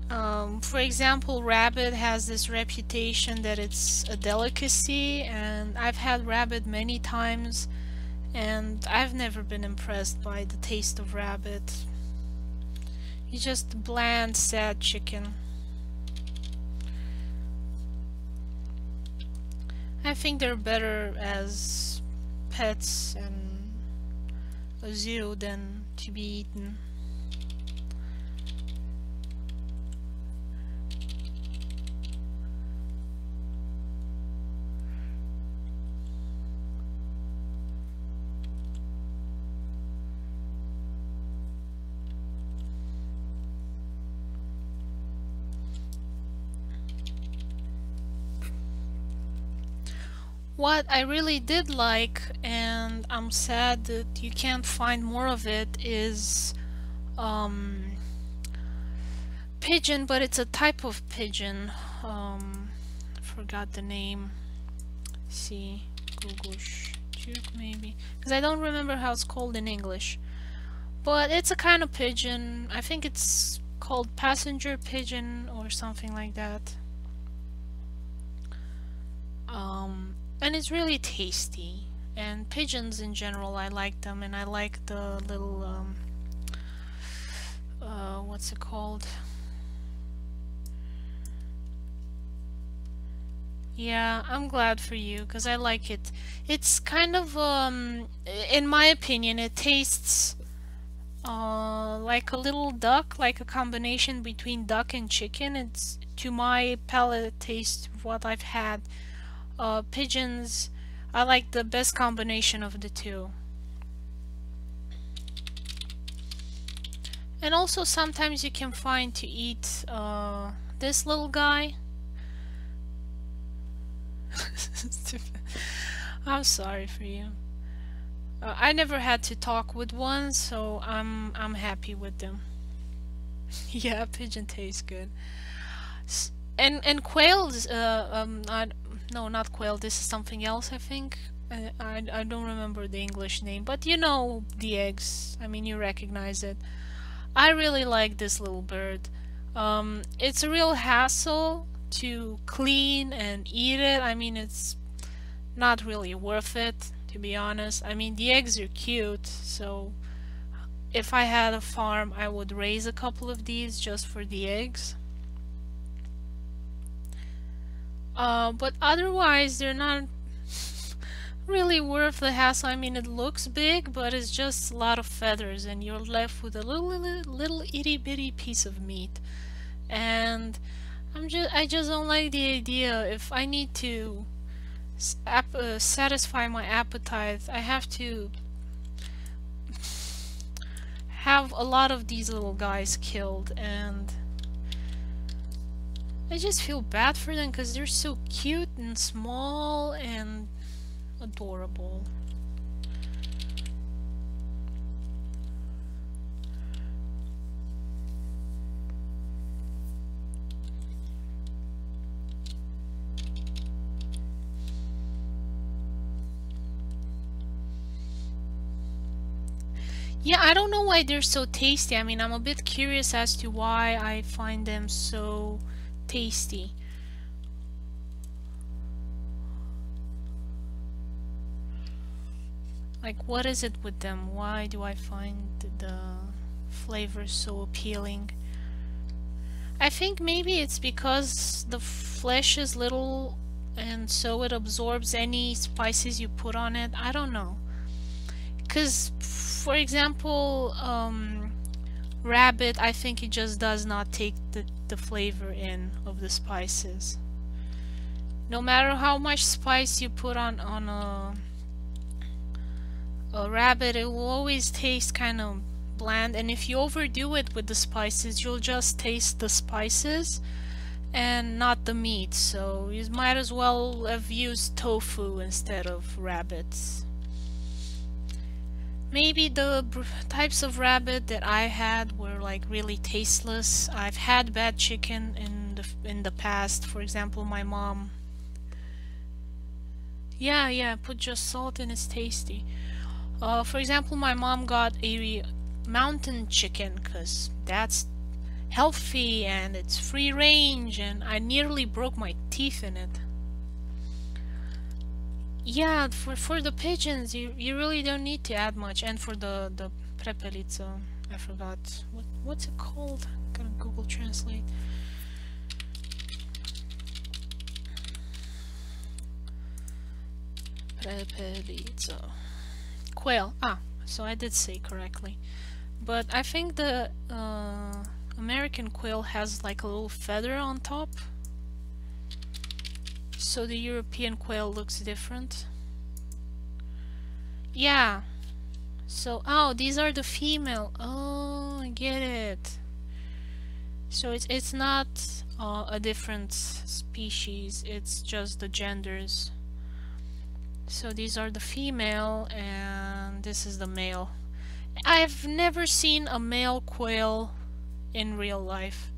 For example, rabbit has this reputation that it's a delicacy, and I've had rabbit many times, and I've never been impressed by the taste of rabbit. It's just bland, sad chicken. I think they're better as pets and a zoo than to be eaten. What I really did like, and I'm sad that you can't find more of it, is pigeon, but it's a type of pigeon. I forgot the name. See, Google maybe, because I don't remember how it's called in English. But it's a kind of pigeon. I think it's called passenger pigeon or something like that. And it's really tasty. And pigeons in general, I like them, and I like the little what's it called? Yeah, I'm glad for you, because I like it. It's kind of in my opinion, it tastes like a little duck, like a combination between duck and chicken. It's, to my palate, taste what I've had. Pigeons, I like the best combination of the two. And also sometimes you can find to eat this little guy. I'm sorry for you. I never had to talk with one, so I'm happy with them. Yeah, pigeon tastes good. And quails, no, not quail, this is something else, I think. I don't remember the English name, but you know the eggs. I mean, you recognize it. I really like this little bird. It's a real hassle to clean and eat it. I mean, it's not really worth it, to be honest. I mean, the eggs are cute, so if I had a farm, I would raise a couple of these just for the eggs. But otherwise, they're not really worth the hassle. I mean, it looks big, but it's just a lot of feathers, and you're left with a little itty bitty piece of meat. And I just don't like the idea. If I need to satisfy my appetite, I have to have a lot of these little guys killed, and I just feel bad for them because they're so cute and small and adorable. Yeah, I don't know why they're so tasty. I mean, I'm a bit curious as to why I find them so tasty. Like, what is it with them? Why do I find the flavor so appealing? I think maybe it's because the flesh is little and so it absorbs any spices you put on it. I don't know. Because, for example, rabbit, I think it just does not take the flavor in of the spices. No matter how much spice you put on a rabbit, it will always taste kind of bland, and if you overdo it with the spices, you'll just taste the spices and not the meat, so you might as well have used tofu instead of rabbits. Maybe the types of rabbit that I had were like really tasteless. I've had bad chicken in the past. For example, my mom. Yeah, put just salt and it's tasty. For example, my mom got a mountain chicken because that's healthy and it's free range, and I nearly broke my teeth in it. Yeah, for the pigeons, you really don't need to add much, and for the prepelica, I forgot what's it called. I'm gonna Google Translate. Prepelica. Quail. Ah, so I did say correctly. But I think the American quail has like a little feather on top. So the European quail looks different. Yeah. So, oh, these are the female. Oh, I get it. So it's not a different species, it's just the genders. So these are the female and this is the male. I've never seen a male quail in real life.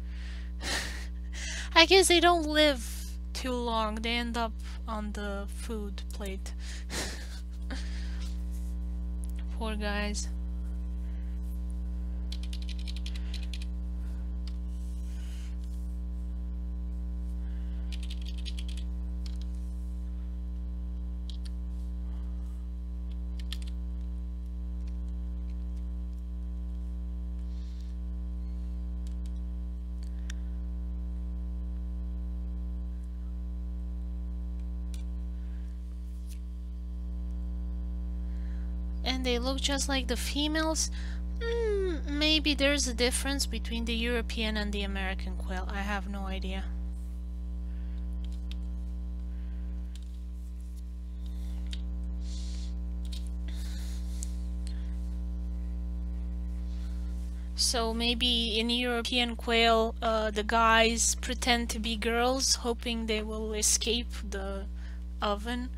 I guess they don't live too long. They end up on the food plate. Poor guys. And they look just like the females. Maybe there's a difference between the European and the American quail. I have no idea. So maybe in European quail, the guys pretend to be girls, hoping they will escape the oven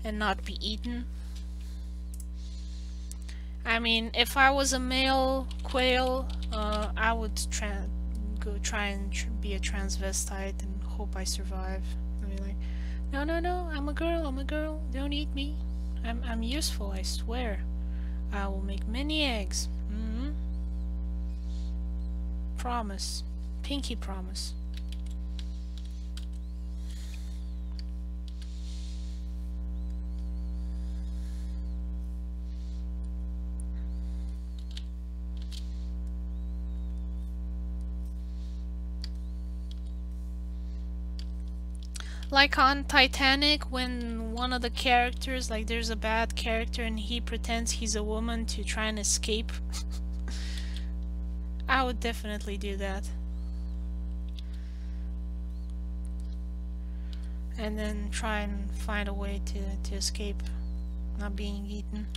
and not be eaten. I mean, if I was a male quail, I would go try and be a transvestite and hope I survive. I mean, like, no, I'm a girl, don't eat me. I'm useful, I swear. I will make many eggs. Promise. Pinky promise. Like on Titanic, when one of the characters, like there's a bad character and he pretends he's a woman to try and escape. I would definitely do that. and then try and find a way to escape not being eaten.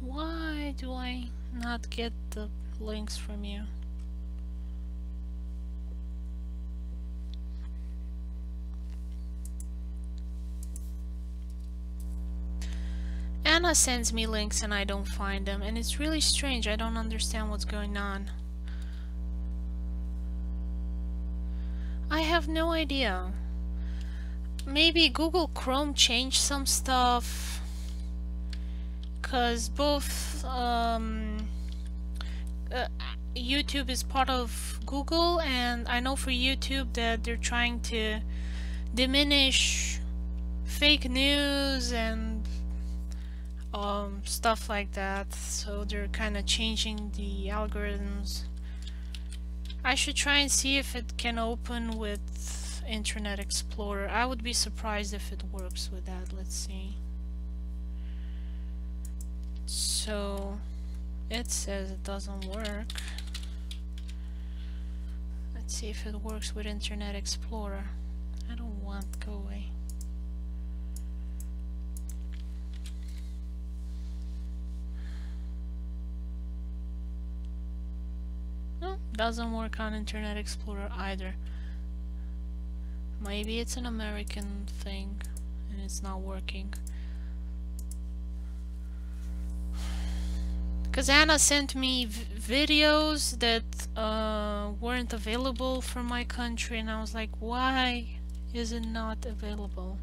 Why do I not get the links from you? Anna sends me links and I don't find them, and it's really strange. I don't understand what's going on. I have no idea. Maybe Google Chrome changed some stuff, cause both YouTube is part of Google, and I know for YouTube that they're trying to diminish fake news and stuff like that, so they're kind of changing the algorithms. I should try and see if it can open with Internet Explorer. I would be surprised if it works with that. Let's see. So it says it doesn't work. Let's see if it works with Internet Explorer. I don't want, go away. No, doesn't work on Internet Explorer either. Maybe it's an American thing and it's not working. Because Anna sent me videos that weren't available for my country, and I was like, why is it not available?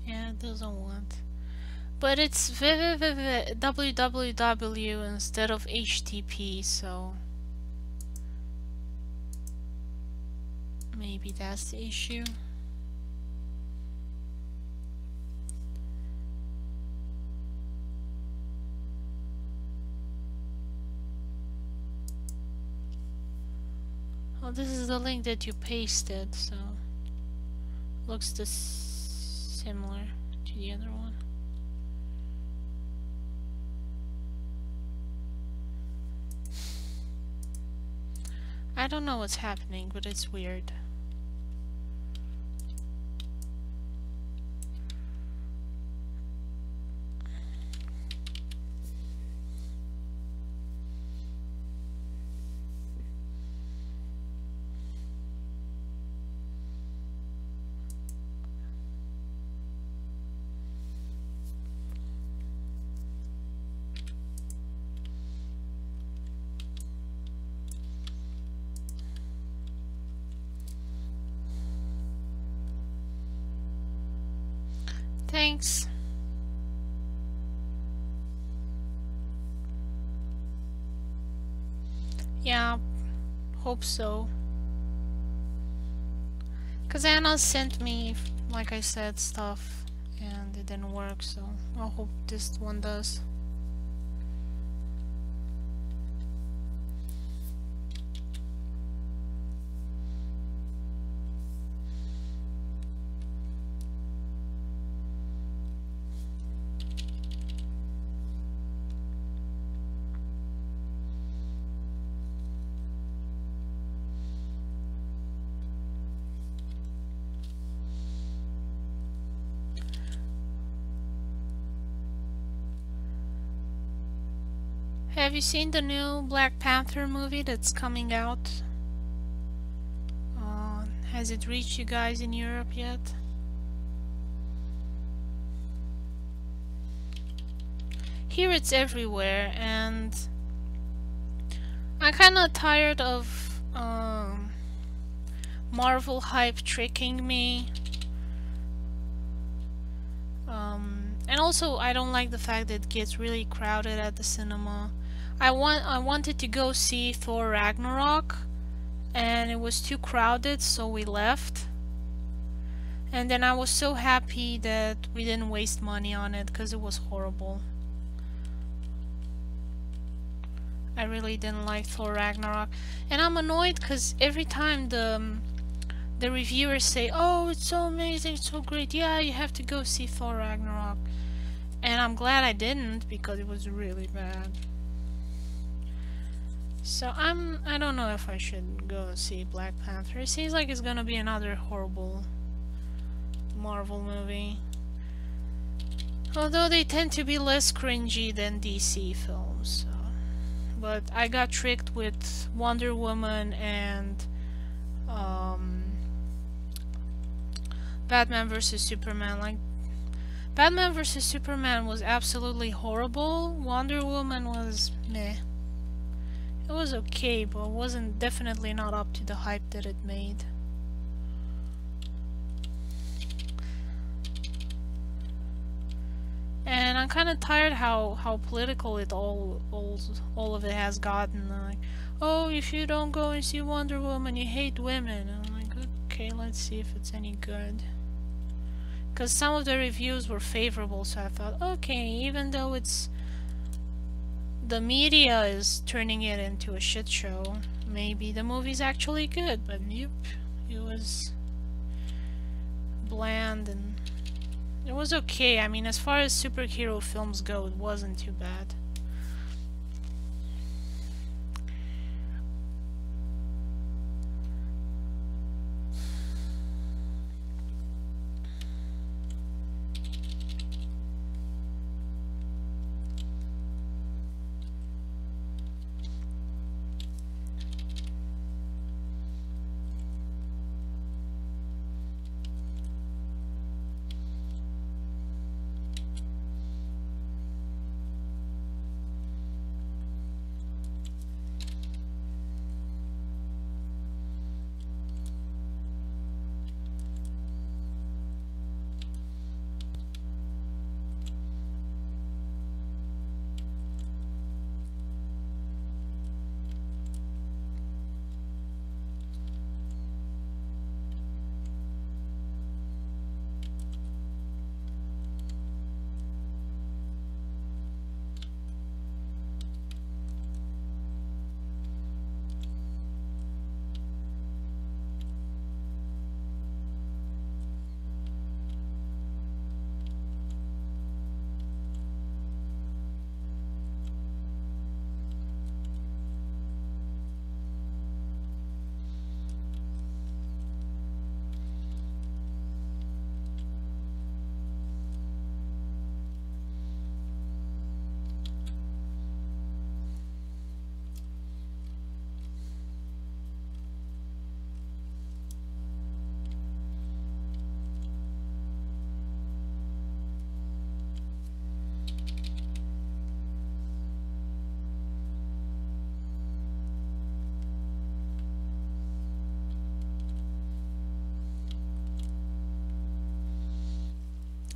Yeah, it doesn't want. But it's www instead of HTTP, so maybe that's the issue. Oh, this is the link that you pasted, so looks similar to the other one. I don't know what's happening, but it's weird. Thanks. Yeah, hope so. Cause Anna sent me, like I said, stuff and it didn't work, so I hope this one does. Have you seen the new Black Panther movie that's coming out? Has it reached you guys in Europe yet? Here it's everywhere, and I'm kinda tired of Marvel hype tricking me. And also I don't like the fact that it gets really crowded at the cinema. I wanted to go see Thor Ragnarok, and it was too crowded, so we left. And then I was so happy that we didn't waste money on it because it was horrible. I really didn't like Thor Ragnarok, and I'm annoyed because every time the reviewers say, "Oh, it's so amazing, it's so great. Yeah, you have to go see Thor Ragnarok." And I'm glad I didn't because it was really bad. So I don't know if I should go see Black Panther. It seems like it's gonna be another horrible Marvel movie. Although they tend to be less cringy than DC films. So. But I got tricked with Wonder Woman and Batman vs Superman. Like, Batman vs Superman was absolutely horrible. Wonder Woman was meh. It was okay, but it wasn't definitely not up to the hype that it made. And I'm kind of tired how political it all of it has gotten. Like, oh, if you don't go and see Wonder Woman, you hate women. And I'm like, okay, let's see if it's any good. Because some of the reviews were favorable, so I thought, okay, even though the media is turning it into a shit show, maybe the movie's actually good. But nope, it was bland, and it was okay. I mean, as far as superhero films go, it wasn't too bad.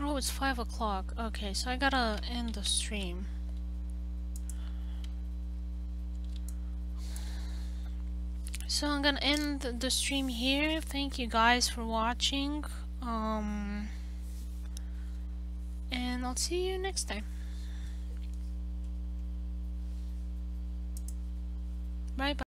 Oh, it's 5 o'clock. Okay, so I gotta end the stream. So I'm gonna end the stream here. Thank you guys for watching. And I'll see you next time. Bye bye.